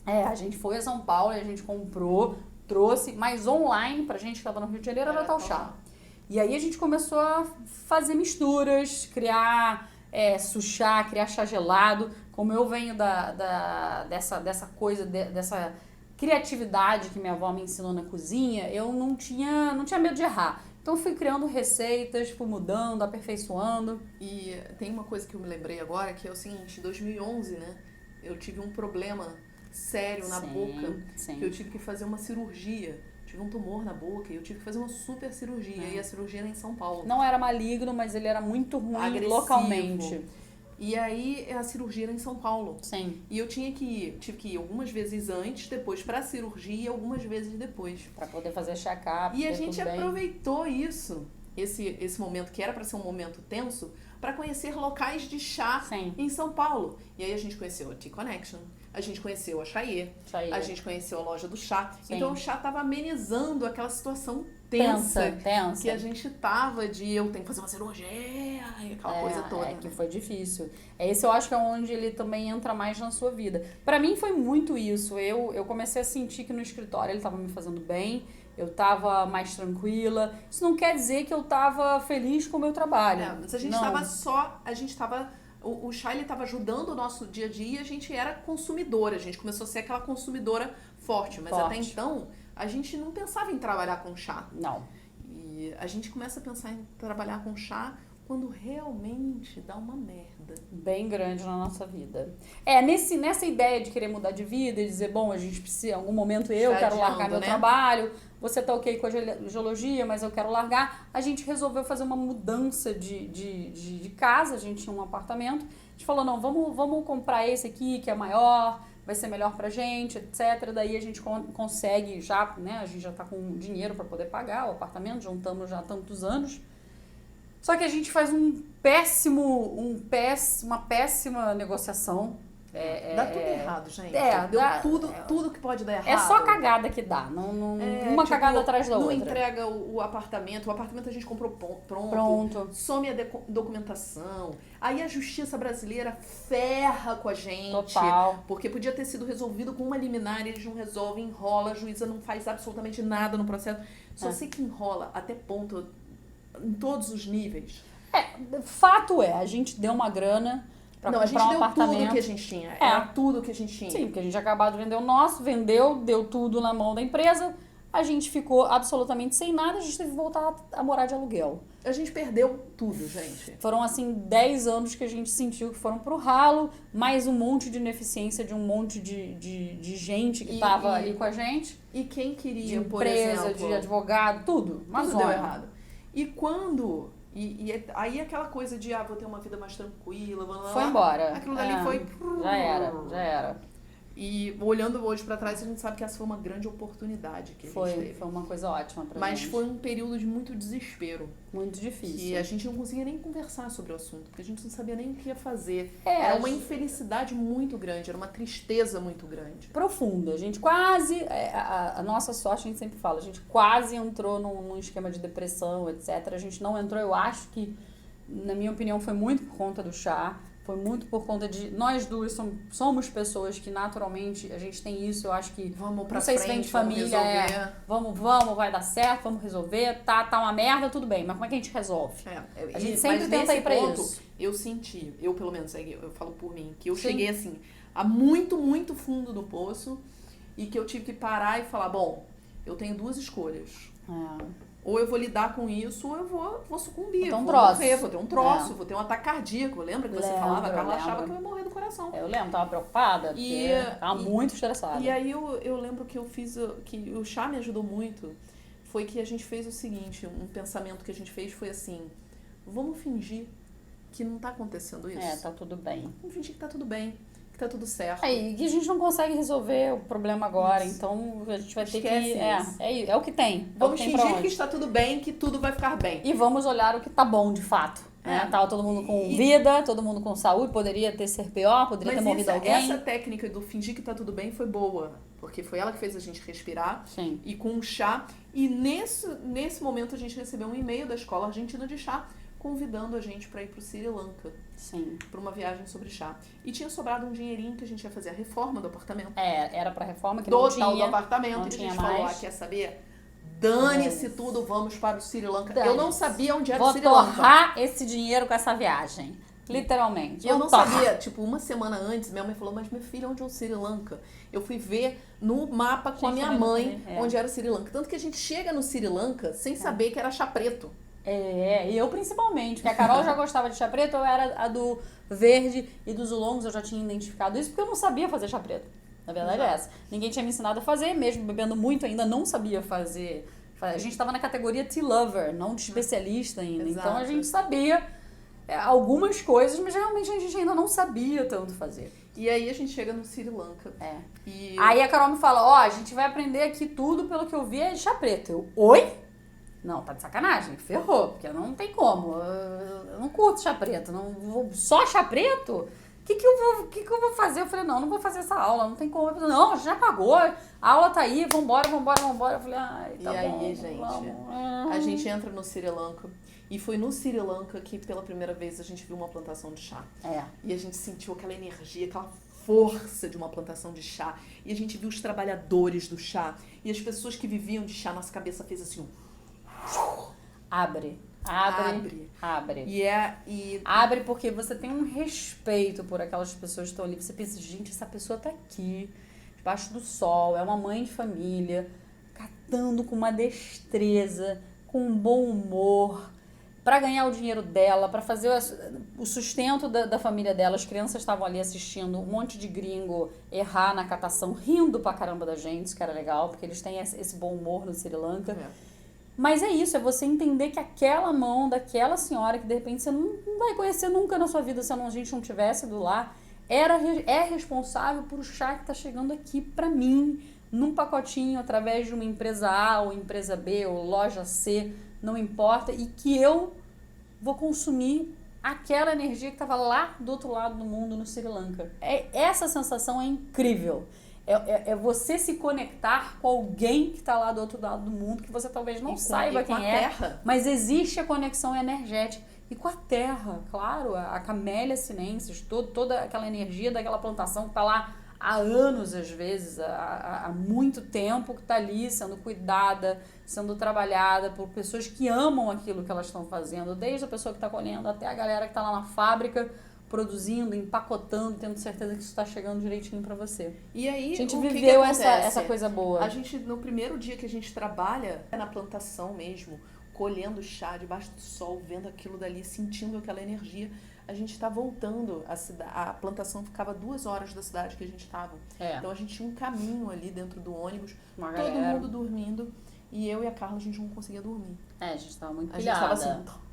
A gente foi a São Paulo e a gente comprou, trouxe, mas online, pra gente que tava no Rio de Janeiro, era Tal Chá. E aí a gente começou a fazer misturas, criar suchá, criar chá gelado. Como eu venho dessa coisa, dessa criatividade que minha avó me ensinou na cozinha, eu não tinha medo de errar. Então fui criando receitas, fui mudando, aperfeiçoando. E tem uma coisa que eu me lembrei agora, que é o seguinte, em 2011, né, eu tive um problema sério na boca, que eu tive que fazer uma cirurgia. Tive um tumor na boca e eu tive que fazer uma super cirurgia. E a cirurgia era em São Paulo. Não era maligno, mas ele era muito ruim agressivo, localmente. E aí a cirurgia era em São Paulo. Sim. E eu tive que ir algumas vezes antes, depois pra cirurgia e algumas vezes depois. Pra poder fazer check-up. E a gente aproveitou isso, esse momento que era pra ser um momento tenso, pra conhecer locais de chá em São Paulo. E aí a gente conheceu a Tea Connection, a gente conheceu a Chaie, a gente conheceu a loja do chá. Sim. Então o chá tava amenizando aquela situação tensa. Que a gente tava de eu tenho que fazer uma cirurgia, aquela coisa toda. Que foi difícil. Esse eu acho que é onde ele também entra mais na sua vida. Pra mim foi muito isso. Eu comecei a sentir que no escritório ele tava me fazendo bem, eu tava mais tranquila. Isso não quer dizer que eu tava feliz com o meu trabalho. Mas a gente tava o chá ele estava ajudando o nosso dia a dia, a gente era consumidora, a gente começou a ser aquela consumidora forte, mas até então a gente não pensava em trabalhar com chá. Não. E a gente começa a pensar em trabalhar com chá quando realmente dá uma merda. Bem grande na nossa vida. Nessa ideia de querer mudar de vida e dizer, bom, a gente precisa, em algum momento eu quero largar meu trabalho, você tá ok com a geologia, mas eu quero largar, a gente resolveu fazer uma mudança de casa, a gente tinha um apartamento, a gente falou, não, vamos comprar esse aqui que é maior, vai ser melhor pra gente, etc. Daí a gente consegue já, né, a gente já tá com dinheiro para poder pagar o apartamento, juntamos já há tantos anos. Só que a gente faz uma péssima negociação. Dá tudo errado, gente. Tudo que pode dar errado. É só cagada que dá. Uma cagada atrás da outra. Não entrega o apartamento a gente comprou pronto. Some a documentação. Aí a justiça brasileira ferra com a gente. Total. Porque podia ter sido resolvido com uma liminar, eles não resolvem, enrola, a juíza não faz absolutamente nada no processo. Só sei que enrola até ponto, em todos os níveis. Fato a gente deu uma grana pra comprar um apartamento. Tudo que a gente tinha. Era tudo que a gente tinha. Sim, porque a gente acabou de vender o nosso, deu tudo na mão da empresa, a gente ficou absolutamente sem nada, a gente teve que voltar a morar de aluguel. A gente perdeu tudo, gente. Foram, 10 anos que a gente sentiu que foram pro ralo, mais um monte de ineficiência de um monte de gente que tava ali com a gente. E quem queria, de empresa, de advogado, tudo. Mas tudo deu errado. E quando... aí aquela coisa de, vou ter uma vida mais tranquila, foi embora. Aquilo dali foi... Já era. E olhando hoje pra trás, a gente sabe que essa foi uma grande oportunidade que a gente teve. Foi uma coisa ótima pra gente. Mas foi um período de muito desespero. Muito difícil. E a gente não conseguia nem conversar sobre o assunto, porque a gente não sabia nem o que ia fazer. Era uma infelicidade muito grande, era uma tristeza muito grande. Profunda. A gente quase, a nossa sorte, a gente sempre fala, a gente quase entrou num esquema de depressão, etc. A gente não entrou, eu acho que, na minha opinião, foi muito por conta do chá. Foi muito por conta de... Nós duas somos pessoas que, naturalmente, a gente tem isso. Eu acho que... Vamos pra não sei frente, se vem de família. Vamos, vai dar certo, vamos resolver. Tá uma merda, tudo bem. Mas como é que a gente resolve? A gente sempre tenta ir pra isso. Eu senti, eu pelo menos, eu falo por mim, que eu cheguei assim, a muito, muito fundo do poço e que eu tive que parar e falar, bom, eu tenho duas escolhas. Ou eu vou lidar com isso, ou eu vou sucumbir, vou morrer, vou ter um troço, vou ter um ataque cardíaco. Lembra que você falava? A Carla achava que eu ia morrer do coração. Eu lembro, tava preocupada, porque tava muito estressada. E aí eu lembro que eu fiz, que o chá me ajudou muito, foi que a gente fez o seguinte, um pensamento que a gente fez foi assim, vamos fingir que não tá acontecendo isso. Tá tudo bem. Vamos fingir que tá tudo bem. Que tá tudo certo. E que a gente não consegue resolver o problema agora, então a gente vai ter que... É o que tem. Vamos fingir que está tudo bem, que tudo vai ficar bem. E vamos olhar o que tá bom, de fato. Tava todo mundo com vida, todo mundo com saúde, poderia ser pior, poderia ter morrido alguém. Essa técnica do fingir que tá tudo bem foi boa, porque foi ela que fez a gente respirar. Sim. E com o chá. E nesse momento a gente recebeu um e-mail da Escola Argentina de Chá, convidando a gente para ir pro Sri Lanka. Sim. Pra uma viagem sobre chá. E tinha sobrado um dinheirinho que a gente ia fazer a reforma do apartamento. Era pra reforma que não tinha. Do apartamento. Não e a tinha gente mais. falou, quer saber? Dane-se tudo, vamos para o Sri Lanka. Eu não sabia onde era o Sri Lanka. Vou torrar esse dinheiro com essa viagem. Literalmente. E eu não Toque. sabia, tipo, uma semana antes, minha mãe falou, mas minha filha, onde é o Sri Lanka? Eu fui ver no mapa com a minha mãe onde era o Sri Lanka. Tanto que a gente chega no Sri Lanka sem saber que era chá preto. E eu principalmente, porque a Carol já gostava de chá preto, eu era a do verde e dos oolongs, eu já tinha identificado isso, porque eu não sabia fazer chá preto. Na verdade é essa. Ninguém tinha me ensinado a fazer, mesmo bebendo muito, ainda não sabia fazer. A gente estava na categoria tea lover, não de especialista ainda. Exato. Então a gente sabia algumas coisas, mas realmente a gente ainda não sabia tanto fazer. E aí a gente chega no Sri Lanka. Aí a Carol me fala, a gente vai aprender aqui tudo, pelo que eu vi, é de chá preto. Eu, oi? Não, tá de sacanagem, ferrou, porque não tem como. Eu não curto chá preto, só chá preto? O que eu vou fazer? Eu falei, não vou fazer essa aula, não tem como. Eu falei, não, já pagou, a aula tá aí, vambora. Eu falei, ai, tá bom. E aí, gente, a gente entra no Sri Lanka. E foi no Sri Lanka que pela primeira vez a gente viu uma plantação de chá. E a gente sentiu aquela energia, aquela força de uma plantação de chá. E a gente viu os trabalhadores do chá. E as pessoas que viviam de chá, nossa cabeça fez assim, Abre. Abre porque você tem um respeito por aquelas pessoas que estão ali. Você pensa, gente, essa pessoa tá aqui, debaixo do sol, é uma mãe de família, catando com uma destreza, com um bom humor, para ganhar o dinheiro dela, para fazer o sustento da família dela. As crianças estavam ali assistindo um monte de gringo errar na catação, rindo pra caramba da gente, isso que era legal, porque eles têm esse bom humor no Sri Lanka. Mas é isso, é você entender que aquela mão daquela senhora que de repente você não vai conhecer nunca na sua vida se a gente não tivesse do lá, é responsável por o chá que tá chegando aqui pra mim, num pacotinho, através de uma empresa A ou empresa B ou loja C, não importa, e que eu vou consumir aquela energia que estava lá do outro lado do mundo, no Sri Lanka. Essa sensação é incrível. É você se conectar com alguém que está lá do outro lado do mundo, que você talvez não saiba quem é, mas existe a conexão energética. E com a terra, claro, a Camellia sinensis, toda aquela energia daquela plantação que está lá há anos, às vezes, há muito tempo, que está ali sendo cuidada, sendo trabalhada por pessoas que amam aquilo que elas estão fazendo, desde a pessoa que está colhendo até a galera que está lá na fábrica, produzindo, empacotando, tendo certeza que isso está chegando direitinho para você. E aí, a gente o viveu que essa coisa boa. A gente, no primeiro dia que a gente trabalha, na plantação mesmo, colhendo chá debaixo do sol, vendo aquilo dali, sentindo aquela energia, a gente está voltando, a plantação ficava 2 horas da cidade que a gente estava. Então a gente tinha um caminho ali dentro do ônibus, todo mundo dormindo, e eu e a Carla, a gente não conseguia dormir. A gente estava muito pilhada. pilhada. A gente estava assim,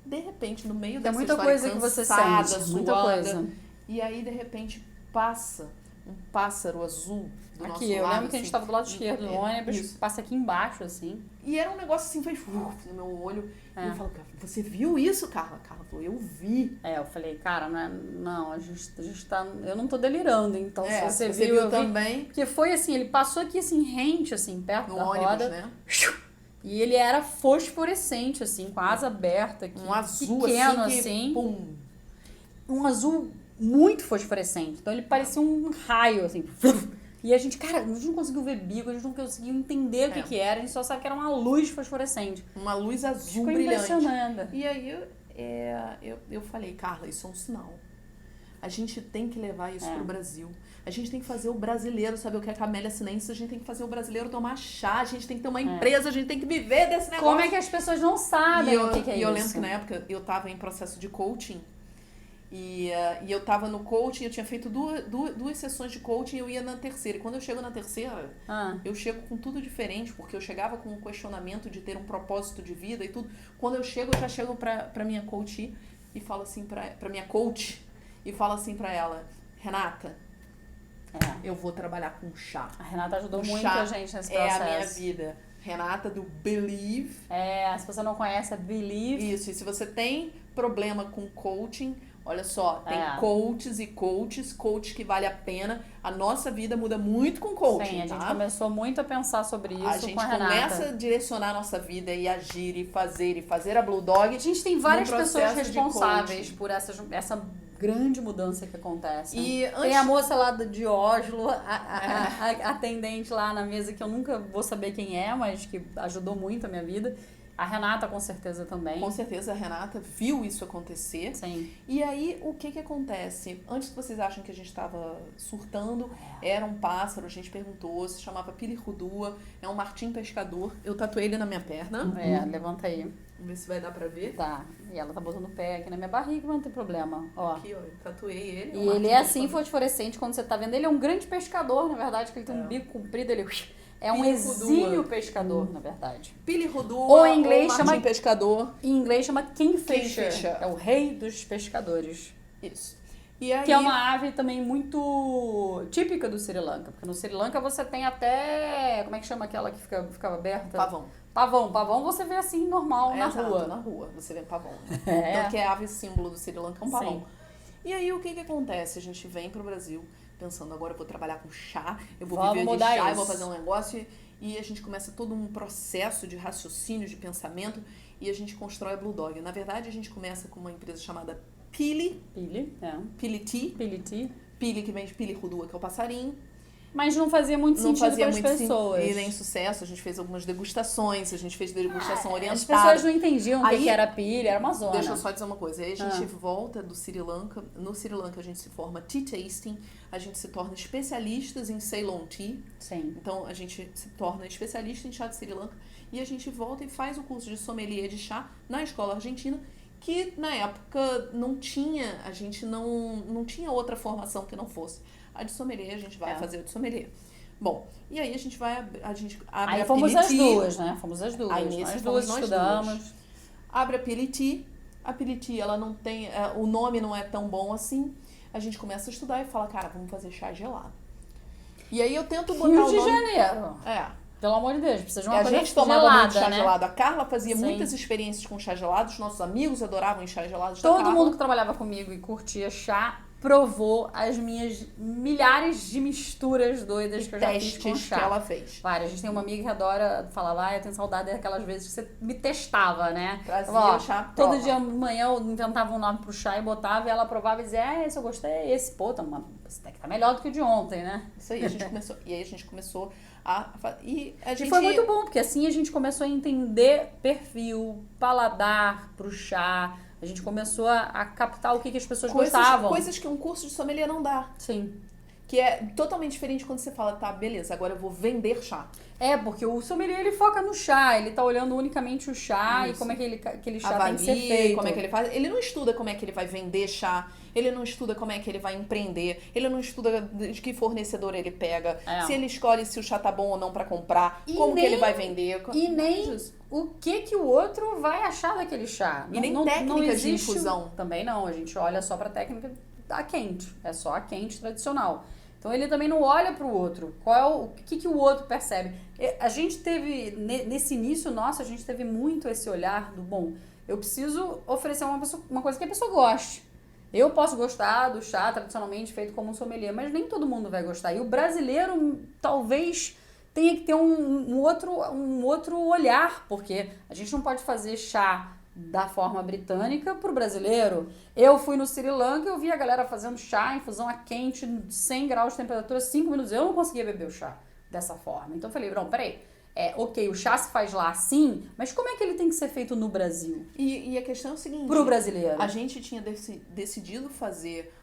de repente, no meio dessa muita história, coisa cansada, que você sente, suada, muita coisa. E aí, de repente, passa um pássaro azul do nosso lado. Eu lembro que a assim, gente estava do lado esquerdo do ônibus, passa aqui embaixo, assim. E era um negócio assim, fez no meu olho. E eu falo, você viu isso, Carla? A Carla falou, eu vi. Eu falei, cara, não, a gente tá, eu não tô delirando, então se você viu eu também. Porque foi assim, ele passou aqui assim, rente, assim, perto no da ônibus, roda. Né? E ele era fosforescente, assim, com a asa aberta aqui. Um azul pequeno, assim. Pum. Um azul muito fosforescente. Então ele parecia um raio, assim. E a gente, cara, a gente não conseguiu ver bico, a gente não conseguiu entender o que era, a gente só sabe que era uma luz fosforescente. Uma luz azul Ficou brilhante. Impressionante. E aí eu falei, Carla, isso é um sinal. A gente tem que levar isso pro Brasil. A gente tem que fazer o brasileiro saber o que é Camellia sinensis, a gente tem que fazer o brasileiro tomar chá, a gente tem que ter uma empresa, a gente tem que viver desse negócio. Como é que as pessoas não sabem o que é isso? E eu lembro que na época eu tava em processo de coaching. E eu tava no coaching, eu tinha feito duas sessões de coaching e eu ia na terceira. E quando eu chego na terceira, eu chego com tudo diferente, porque eu chegava com um questionamento de ter um propósito de vida e tudo. Quando eu chego, eu já chego pra minha coach e falo assim pra minha coach e falo assim pra ela, Renata, eu vou trabalhar com chá. A Renata ajudou muito a gente nesse processo. É a minha vida. Renata do Believe. Se você não conhece, é Believe. Isso, e se você tem problema com coaching, olha só, tem coaches e coaches que vale a pena. A nossa vida muda muito com coaching, Sim, a gente começou muito a pensar sobre isso com a Renata. A gente começa a direcionar a nossa vida e agir e fazer a Blue Dog. A gente tem várias pessoas responsáveis por essa grande mudança que acontece. Tem a moça lá de Oslo, a atendente lá na mesa, que eu nunca vou saber quem é, mas que ajudou muito a minha vida. A Renata com certeza também. Com certeza a Renata viu isso acontecer. Sim. E aí, o que acontece? Antes que vocês achem que a gente estava surtando, era um pássaro, a gente perguntou, se chamava Pilirrudua, é um martim pescador. Eu tatuei ele na minha perna. Levanta aí. Vamos ver se vai dar pra ver. Tá. E ela tá botando o pé aqui na minha barriga, mas não tem problema. Ó. Aqui, ó, eu tatuei ele. E ele é assim fosforescente quando você tá vendo. Ele é um grande pescador, na verdade, que ele tem um bico comprido, ele é um exímio pescador, na verdade. Pilirrudua, ou em inglês martim pescador. Em inglês chama Kingfisher. É o rei dos pescadores. Isso. E aí, que é uma ave também muito típica do Sri Lanka. Porque no Sri Lanka você tem até... Como é que chama aquela que ficava aberta? Pavão você vê assim, normal, na rua. Na rua, você vê pavão. Então, que é a ave símbolo do Sri Lanka, é um pavão. Sim. E aí, o que acontece? A gente vem pro Brasil pensando, agora eu vou trabalhar com chá, eu vou Vamos viver de mudar chá, isso. eu vou fazer um negócio. E a gente começa todo um processo de raciocínio, de pensamento, e a gente constrói a Blue Dog. Na verdade, a gente começa com uma empresa chamada Pili Tea. Pili, que vem de Pilirrudua, que é o passarinho. Mas não fazia muito sentido para as pessoas. E nem sucesso. A gente fez algumas degustações, a gente fez degustação orientada. As pessoas não entendiam o que era pilha, era uma zona. Deixa eu só dizer uma coisa. Aí a gente volta do Sri Lanka. No Sri Lanka a gente se forma tea tasting. A gente se torna especialistas em Ceylon Tea. Sim. Então a gente se torna especialista em chá de Sri Lanka. E a gente volta e faz o curso de sommelier de chá na escola argentina, que na época não tinha, a gente não tinha outra formação que não fosse. A de sommelier, a gente vai fazer a de sommelier. Bom, e aí a gente abre aí a fomos Pili as Tea. duas, né? Fomos as duas. Aí nós duas estudamos. Abre a Pili Tea. A Pili Tea, ela não tem, o nome não é tão bom assim. A gente começa a estudar e fala, cara, vamos fazer chá gelado. E aí eu tento botar Rio o de nome... Janeiro. Pelo amor de Deus, precisa de uma coisa gente tomava gelada, muito chá né? gelado. A Carla fazia Sim. muitas experiências com chá gelado. Os nossos amigos adoravam chá gelado. Todo mundo que trabalhava comigo e curtia chá provou as minhas milhares de misturas doidas que eu já fiz com chá. Que ela fez. Várias. A gente tem uma amiga que adora falar, eu tenho saudade daquelas vezes que você me testava, né? Trazia o chá, todo dia de manhã eu inventava um nome pro chá e botava, e ela provava e dizia, esse eu gostei, esse, pô, esse daqui tá melhor do que o de ontem, né? Isso aí, a gente começou a... E foi muito bom, porque assim a gente começou a entender perfil, paladar pro chá. A gente começou a captar o que as pessoas gostavam. Coisas que um curso de sommelier não dá. Sim. Que é totalmente diferente quando você fala, tá, beleza, agora eu vou vender chá. Porque o sommelier, ele foca no chá, ele tá olhando unicamente o chá e como é que aquele chá tem que ser feito. Como é que ele faz. Ele não estuda como é que ele vai vender chá, ele não estuda como é que ele vai empreender, ele não estuda de que fornecedor ele pega, se ele escolhe se o chá tá bom ou não pra comprar, que ele vai vender. E nem o que o outro vai achar daquele chá. E nem técnicas de infusão. Também não, a gente olha só pra técnica da quente, é só a quente tradicional. Então ele também não olha para o outro. O que o outro percebe? A gente teve, nesse início nosso, a gente teve muito esse olhar do, bom, eu preciso oferecer uma coisa que a pessoa goste. Eu posso gostar do chá tradicionalmente feito como um sommelier, mas nem todo mundo vai gostar. E o brasileiro talvez tenha que ter um outro olhar, porque a gente não pode fazer chá da forma britânica pro brasileiro. Eu fui no Sri Lanka e eu vi a galera fazendo chá, infusão a quente, 100 graus de temperatura, 5 minutos. Eu não conseguia beber o chá dessa forma. Então eu falei, não, peraí. Ok, o chá se faz lá assim, mas como é que ele tem que ser feito no Brasil? E a questão é o seguinte... Pro brasileiro. A gente tinha decidido fazer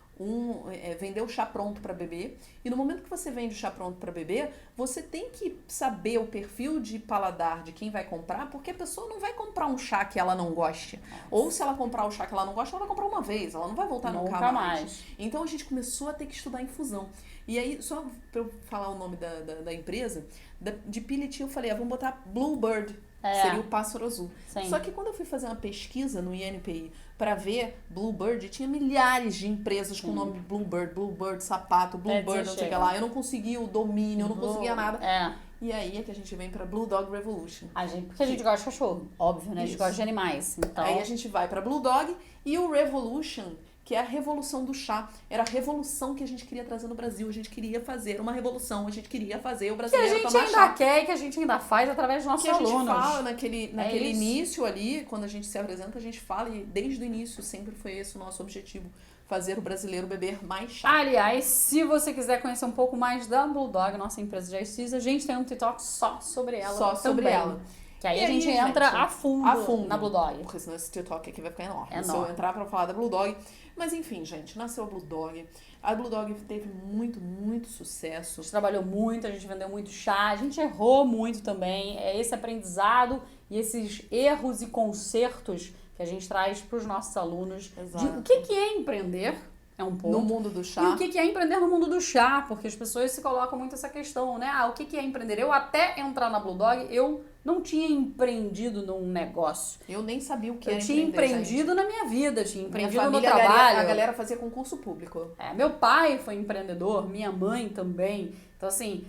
vender o chá pronto para beber. E no momento que você vende o chá pronto para beber, você tem que saber o perfil de paladar de quem vai comprar, porque a pessoa não vai comprar um chá que ela não goste. Ou se ela comprar o chá que ela não gosta, ela vai comprar uma vez, ela não vai voltar nunca mais. Então a gente começou a ter que estudar infusão. E aí, só para eu falar o nome da empresa, de Pili Tea eu falei, vamos botar Bluebird, seria o pássaro azul. Sim. Só que quando eu fui fazer uma pesquisa no INPI para ver Bluebird, tinha milhares de empresas com o nome Bluebird sapato, Bluebird, não sei o que lá. Eu não conseguia o domínio, eu não conseguia nada. E aí é que a gente vem pra Blue Dog Revolution. Porque a gente gosta de cachorro, óbvio, né? A gente gosta de animais. Então... Aí a gente vai pra Blue Dog e o Revolution, que é a revolução do chá. Era a revolução que a gente queria trazer no Brasil. A gente queria fazer uma revolução, a gente queria fazer o brasileiro tomar chá. Que a gente ainda quer e que a gente ainda faz através dos nossos alunos. Que a gente fala naquele início ali, quando a gente se apresenta, a gente fala, e desde o início sempre foi esse o nosso objetivo. Fazer o brasileiro beber mais chá. Aliás, se você quiser conhecer um pouco mais da Blue Dog, nossa empresa de Isis, a gente tem um TikTok só sobre ela. Só sobre ela. Que aí E a gente aí, entra gente, a fundo na Blue Dog. Porque senão esse TikTok aqui vai ficar enorme. É Se enorme. eu entrar pra falar da Blue Dog. Mas enfim, gente, nasceu a Blue Dog. A Blue Dog teve muito, muito A sucesso. gente trabalhou muito, a gente vendeu muito chá, a gente errou muito também. É esse aprendizado e esses erros e consertos que a gente traz para os nossos alunos. Exato. De o que é empreender, é um ponto. No mundo do chá. E o que é empreender no mundo do chá, porque as pessoas se colocam muito essa questão, né? O que é empreender? Eu até entrar na Blue Dog, eu não tinha empreendido num negócio. Eu nem sabia o que Eu era tinha empreender, empreendido na minha vida, tinha gente. empreendido Minha no família, trabalho. a galera fazia concurso público. Meu pai foi empreendedor, minha mãe também. Então, assim,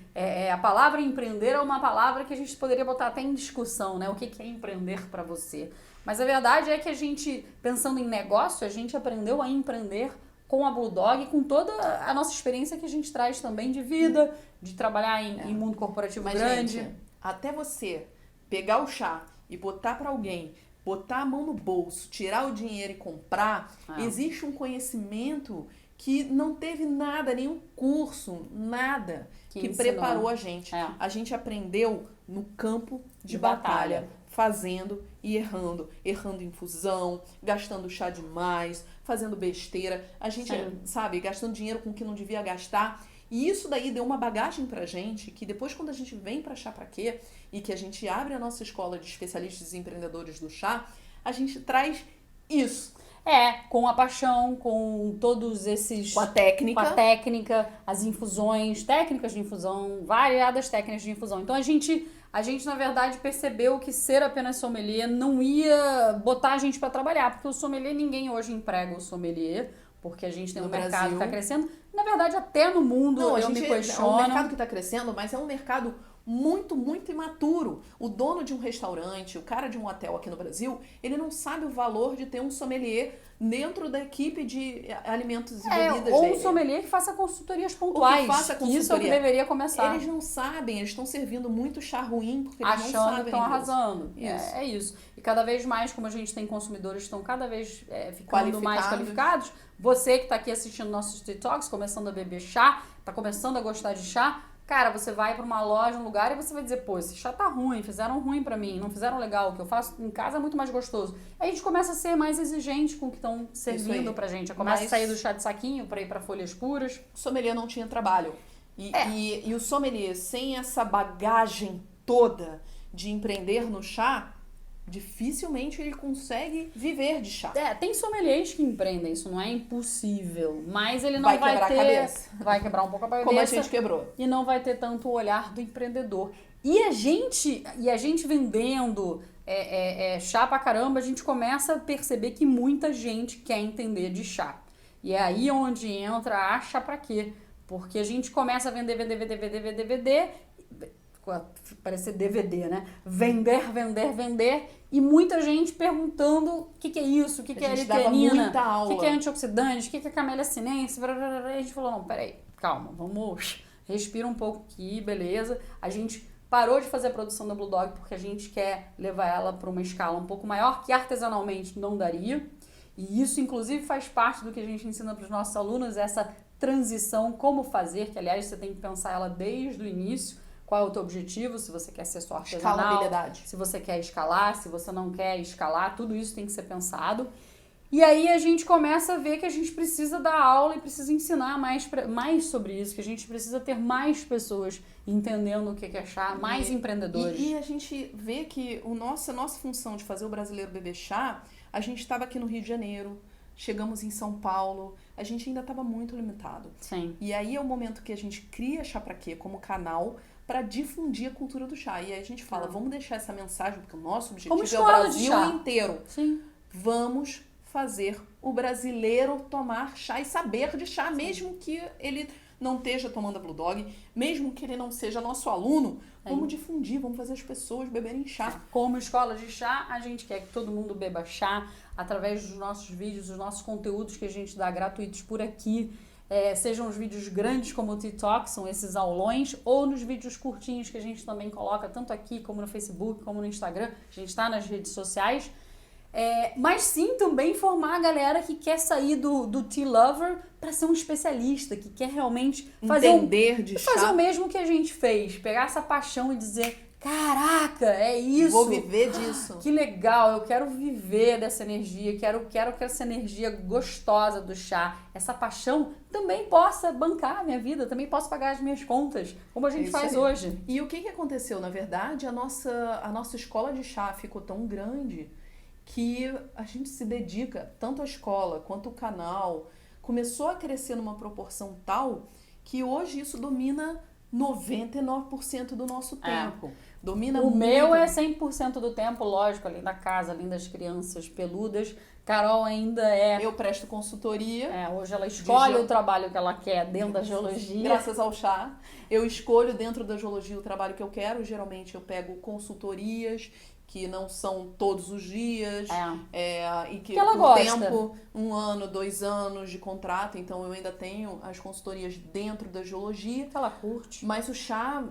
a palavra empreender é uma palavra que a gente poderia botar até em discussão, né? O que é empreender para você? Mas a verdade é que a gente, pensando em negócio, a gente aprendeu a empreender com a Blue Dog, com toda a nossa experiência que a gente traz também de vida, de trabalhar em mundo corporativo Mas, grande. gente, até você pegar o chá e botar pra alguém, botar a mão no bolso, tirar o dinheiro e comprar, existe um conhecimento que não teve nada, nenhum curso, nada que ensinou. preparou a gente. A gente aprendeu no campo de batalha, fazendo e errando. Errando infusão, gastando chá demais, fazendo besteira. A gente, sabe, gastando dinheiro com o que não devia gastar. E isso daí deu uma bagagem pra gente, que depois quando a gente vem pra Chá Pra Quê e que a gente abre a nossa escola de especialistas e empreendedores do chá, a gente traz isso. Com a paixão, com todos esses... Com a técnica. Com a técnica, as infusões, técnicas de infusão, variadas técnicas de infusão. Então a gente, na verdade, percebeu que ser apenas sommelier não ia botar a gente pra trabalhar, porque o sommelier, ninguém hoje emprega o sommelier, porque a gente tem um mercado que está crescendo. Na verdade, até no mundo eu me questiono. É um mercado que está crescendo, mas é um mercado muito, muito imaturo. O dono de um restaurante, o cara de um hotel aqui no Brasil, ele não sabe o valor de ter um sommelier dentro da equipe de alimentos e bebidas ou dele. um sommelier que faça consultorias pontuais. Isso é o que deveria começar. Eles não sabem, eles estão servindo muito chá ruim porque eles achando não sabem que estão arrasando. Isso. É isso. E cada vez mais, como a gente tem consumidores que estão cada vez ficando mais qualificados, você que está aqui assistindo nossos TikToks, começando a beber chá, está começando a gostar de chá, cara, você vai pra uma loja, um lugar, e você vai dizer, pô, esse chá tá ruim, fizeram ruim pra mim, não fizeram legal, o que eu faço em casa é muito mais gostoso. Aí a gente começa a ser mais exigente com o que estão servindo pra gente. Começa a sair do chá de saquinho pra ir pra folhas puras. O sommelier não tinha trabalho. E o sommelier, sem essa bagagem toda de empreender no chá, dificilmente ele consegue viver de chá. Tem sommeliers que empreendem, isso não é impossível, mas ele não vai quebrar ter... a cabeça. Vai quebrar um pouco a cabeça. Como a gente quebrou. E não vai ter tanto o olhar do empreendedor. E a gente vendendo chá pra caramba, a gente começa a perceber que muita gente quer entender de chá. E é aí onde entra a Chá Pra Quê? Porque a gente começa a vender, parecer DVD, né? Vender, e muita gente perguntando o que é isso, o que é lignina, o que é antioxidante, o que é camélia sinense, a gente falou, não, peraí, calma, vamos, respira um pouco aqui, beleza, a gente parou de fazer a produção da Blue Dog porque a gente quer levar ela para uma escala um pouco maior, que artesanalmente não daria, e isso inclusive faz parte do que a gente ensina para os nossos alunos, essa transição, como fazer, que aliás você tem que pensar ela desde o início. Qual é o teu objetivo, se você quer ser só artesanal, escalabilidade, se você quer escalar, se você não quer escalar, tudo isso tem que ser pensado. E aí a gente começa a ver que a gente precisa dar aula e precisa ensinar mais sobre isso, que a gente precisa ter mais pessoas entendendo o que é chá, mais empreendedores. E a gente vê que a nossa função de fazer o brasileiro beber chá, a gente estava aqui no Rio de Janeiro, chegamos em São Paulo, a gente ainda estava muito limitado. Sim. E aí é o momento que a gente cria Chá Pra Quê como canal para difundir a cultura do chá. E aí a gente fala, vamos deixar essa mensagem, porque o nosso objetivo é o Brasil inteiro. Sim. Vamos fazer o brasileiro tomar chá e saber de chá, mesmo que ele não esteja tomando a Blue Dog, mesmo que ele não seja nosso aluno, vamos difundir, vamos fazer as pessoas beberem chá. Como escola de chá, a gente quer que todo mundo beba chá através dos nossos vídeos, dos nossos conteúdos que a gente dá gratuitos por aqui. Sejam os vídeos grandes como o TikTok, são esses aulões, ou nos vídeos curtinhos que a gente também coloca, tanto aqui como no Facebook, como no Instagram, a gente está nas redes sociais. Mas sim também formar a galera que quer sair do tea lover para ser um especialista, que quer realmente fazer entender de chá. Fazer o mesmo que a gente fez, pegar essa paixão e dizer, caraca, é isso. Vou viver disso. Que legal, eu quero viver dessa energia, quero que essa energia gostosa do chá, essa paixão também possa bancar a minha vida, também possa pagar as minhas contas, como a gente faz hoje. E o que aconteceu? Na verdade, a nossa escola de chá ficou tão grande que a gente se dedica, tanto a escola quanto o canal, começou a crescer numa proporção tal que hoje isso domina 99% do nosso tempo. Domina o muito. meu é 100% do tempo, lógico, além da casa, além das crianças peludas. Carol ainda é... Eu presto consultoria. Hoje ela escolhe o trabalho que ela quer dentro da geologia. Graças ao chá. Eu escolho dentro da geologia o trabalho que eu quero. Geralmente eu pego consultorias que não são todos os dias, e que ela por gosta. tempo, 1 ano, 2 anos de contrato, então eu ainda tenho as consultorias dentro da geologia. Que ela curte. Mas o chá,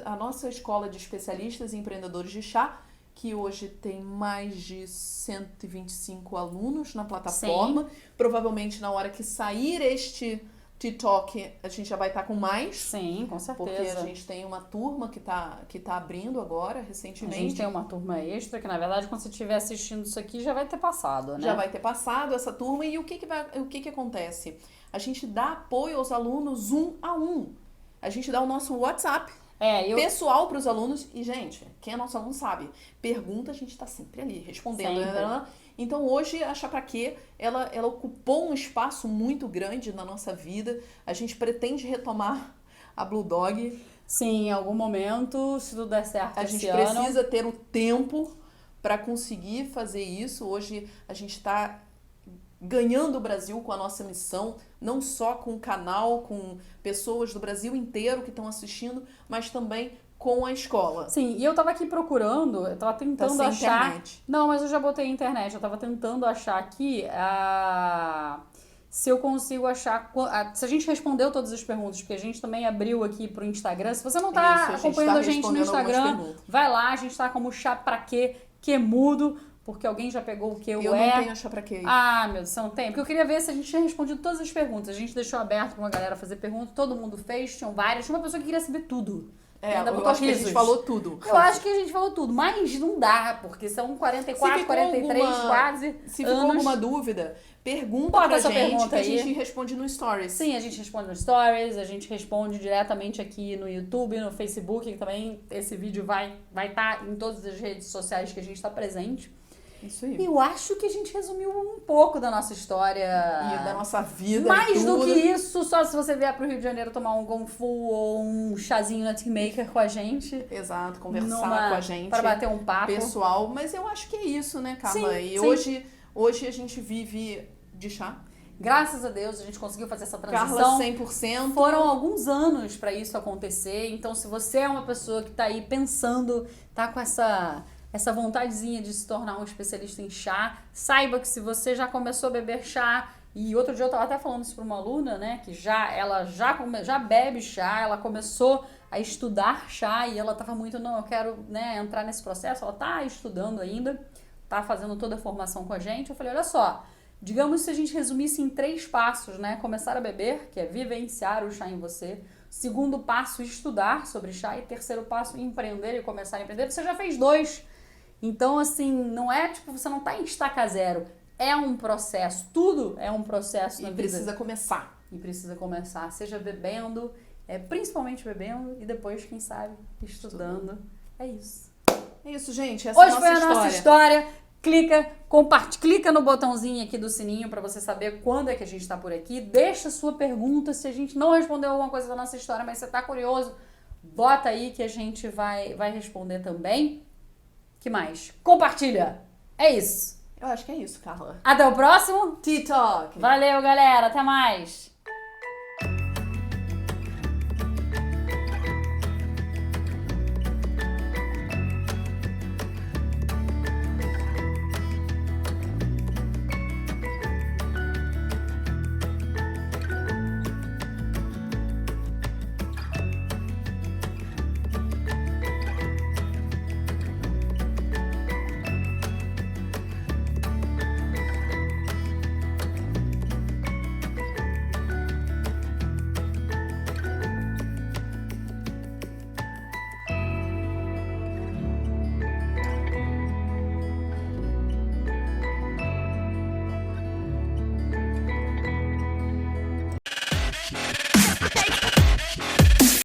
a nossa escola de especialistas e empreendedores de chá, que hoje tem mais de 125 alunos na plataforma, Sim. Provavelmente na hora que sair este TikTok, a gente já vai estar com mais. Sim, com certeza. Porque a gente tem uma turma que tá abrindo agora, recentemente. A gente tem uma turma extra, que na verdade, quando você estiver assistindo isso aqui, já vai ter passado, né? Já vai ter passado essa turma. E o que acontece? A gente dá apoio aos alunos 1 a 1. A gente dá o nosso WhatsApp pessoal para os alunos. E, gente, quem é nosso aluno sabe. Pergunta, a gente tá sempre ali, respondendo. Sempre. Então, hoje, a Chá Pra Quê, ela ocupou um espaço muito grande na nossa vida. A gente pretende retomar a Blue Dog. Sim, em algum momento, se tudo der certo A gente precisa ter o tempo para conseguir fazer isso. Hoje, a gente está ganhando o Brasil com a nossa missão, não só com o canal, com pessoas do Brasil inteiro que estão assistindo, mas também com a escola. Sim, e eu tava aqui procurando, eu tava tentando achar... Internet. Não, mas eu já botei internet, eu tava tentando achar aqui se eu consigo achar... Se a gente respondeu todas as perguntas, porque a gente também abriu aqui pro Instagram. Se você não tá acompanhando a gente no Instagram, vai lá, a gente tá como Chá Pra Quê, que mudo, porque alguém já pegou o que eu não tenho Chá Pra Quê. Ah, meu Deus, você não tem? Porque eu queria ver se a gente tinha respondido todas as perguntas. A gente deixou aberto pra uma galera fazer perguntas, todo mundo fez, tinham várias. Tinha uma pessoa que queria saber tudo. Eu acho que a gente falou tudo. Eu acho que a gente falou tudo, mas não dá, porque são 44, 43 quase Se ficou alguma dúvida, pergunta pra gente que a gente responde no Stories. Sim, a gente responde no Stories, a gente responde diretamente aqui no YouTube, no Facebook, que também esse vídeo vai estar em todas as redes sociais que a gente está presente. Isso aí. Eu acho que a gente resumiu um pouco da nossa história. E da nossa vida. Mais do que isso, só se você vier pro Rio de Janeiro tomar um Kung Fu ou um chazinho na Teamaker com a gente. Exato, conversar com a gente. Para bater um papo. Pessoal, mas eu acho que é isso, né, Carla? Sim, e sim. Hoje a gente vive de chá. Graças a Deus a gente conseguiu fazer essa transição. Carla 100%. Foram alguns anos para isso acontecer. Então, se você é uma pessoa que tá aí pensando, tá com essa vontadezinha de se tornar um especialista em chá, saiba que se você já começou a beber chá, e outro dia eu tava até falando isso para uma aluna, né, que ela já bebe chá, ela começou a estudar chá e ela tava muito, não, eu quero, né, entrar nesse processo, ela tá estudando ainda, tá fazendo toda a formação com a gente. Eu falei, olha só, digamos se a gente resumisse em 3 passos, né, começar a beber, que é vivenciar o chá em você, segundo passo, estudar sobre chá, e terceiro passo, empreender e começar a empreender. Você já fez 2. Então, assim, não é tipo, você não tá em estaca zero. É um processo. Tudo é um processo na vida. E precisa começar. E precisa começar. Seja bebendo, principalmente bebendo, e depois, quem sabe, estudando. É isso. É isso, gente. Hoje foi a nossa história. Clica no botãozinho aqui do sininho para você saber quando é que a gente tá por aqui. Deixa sua pergunta. Se a gente não respondeu alguma coisa da nossa história, mas você tá curioso, bota aí que a gente vai responder também. Que mais? Compartilha. É isso. Eu acho que é isso, Carla. Até o próximo TikTok. Valeu, galera. Até mais.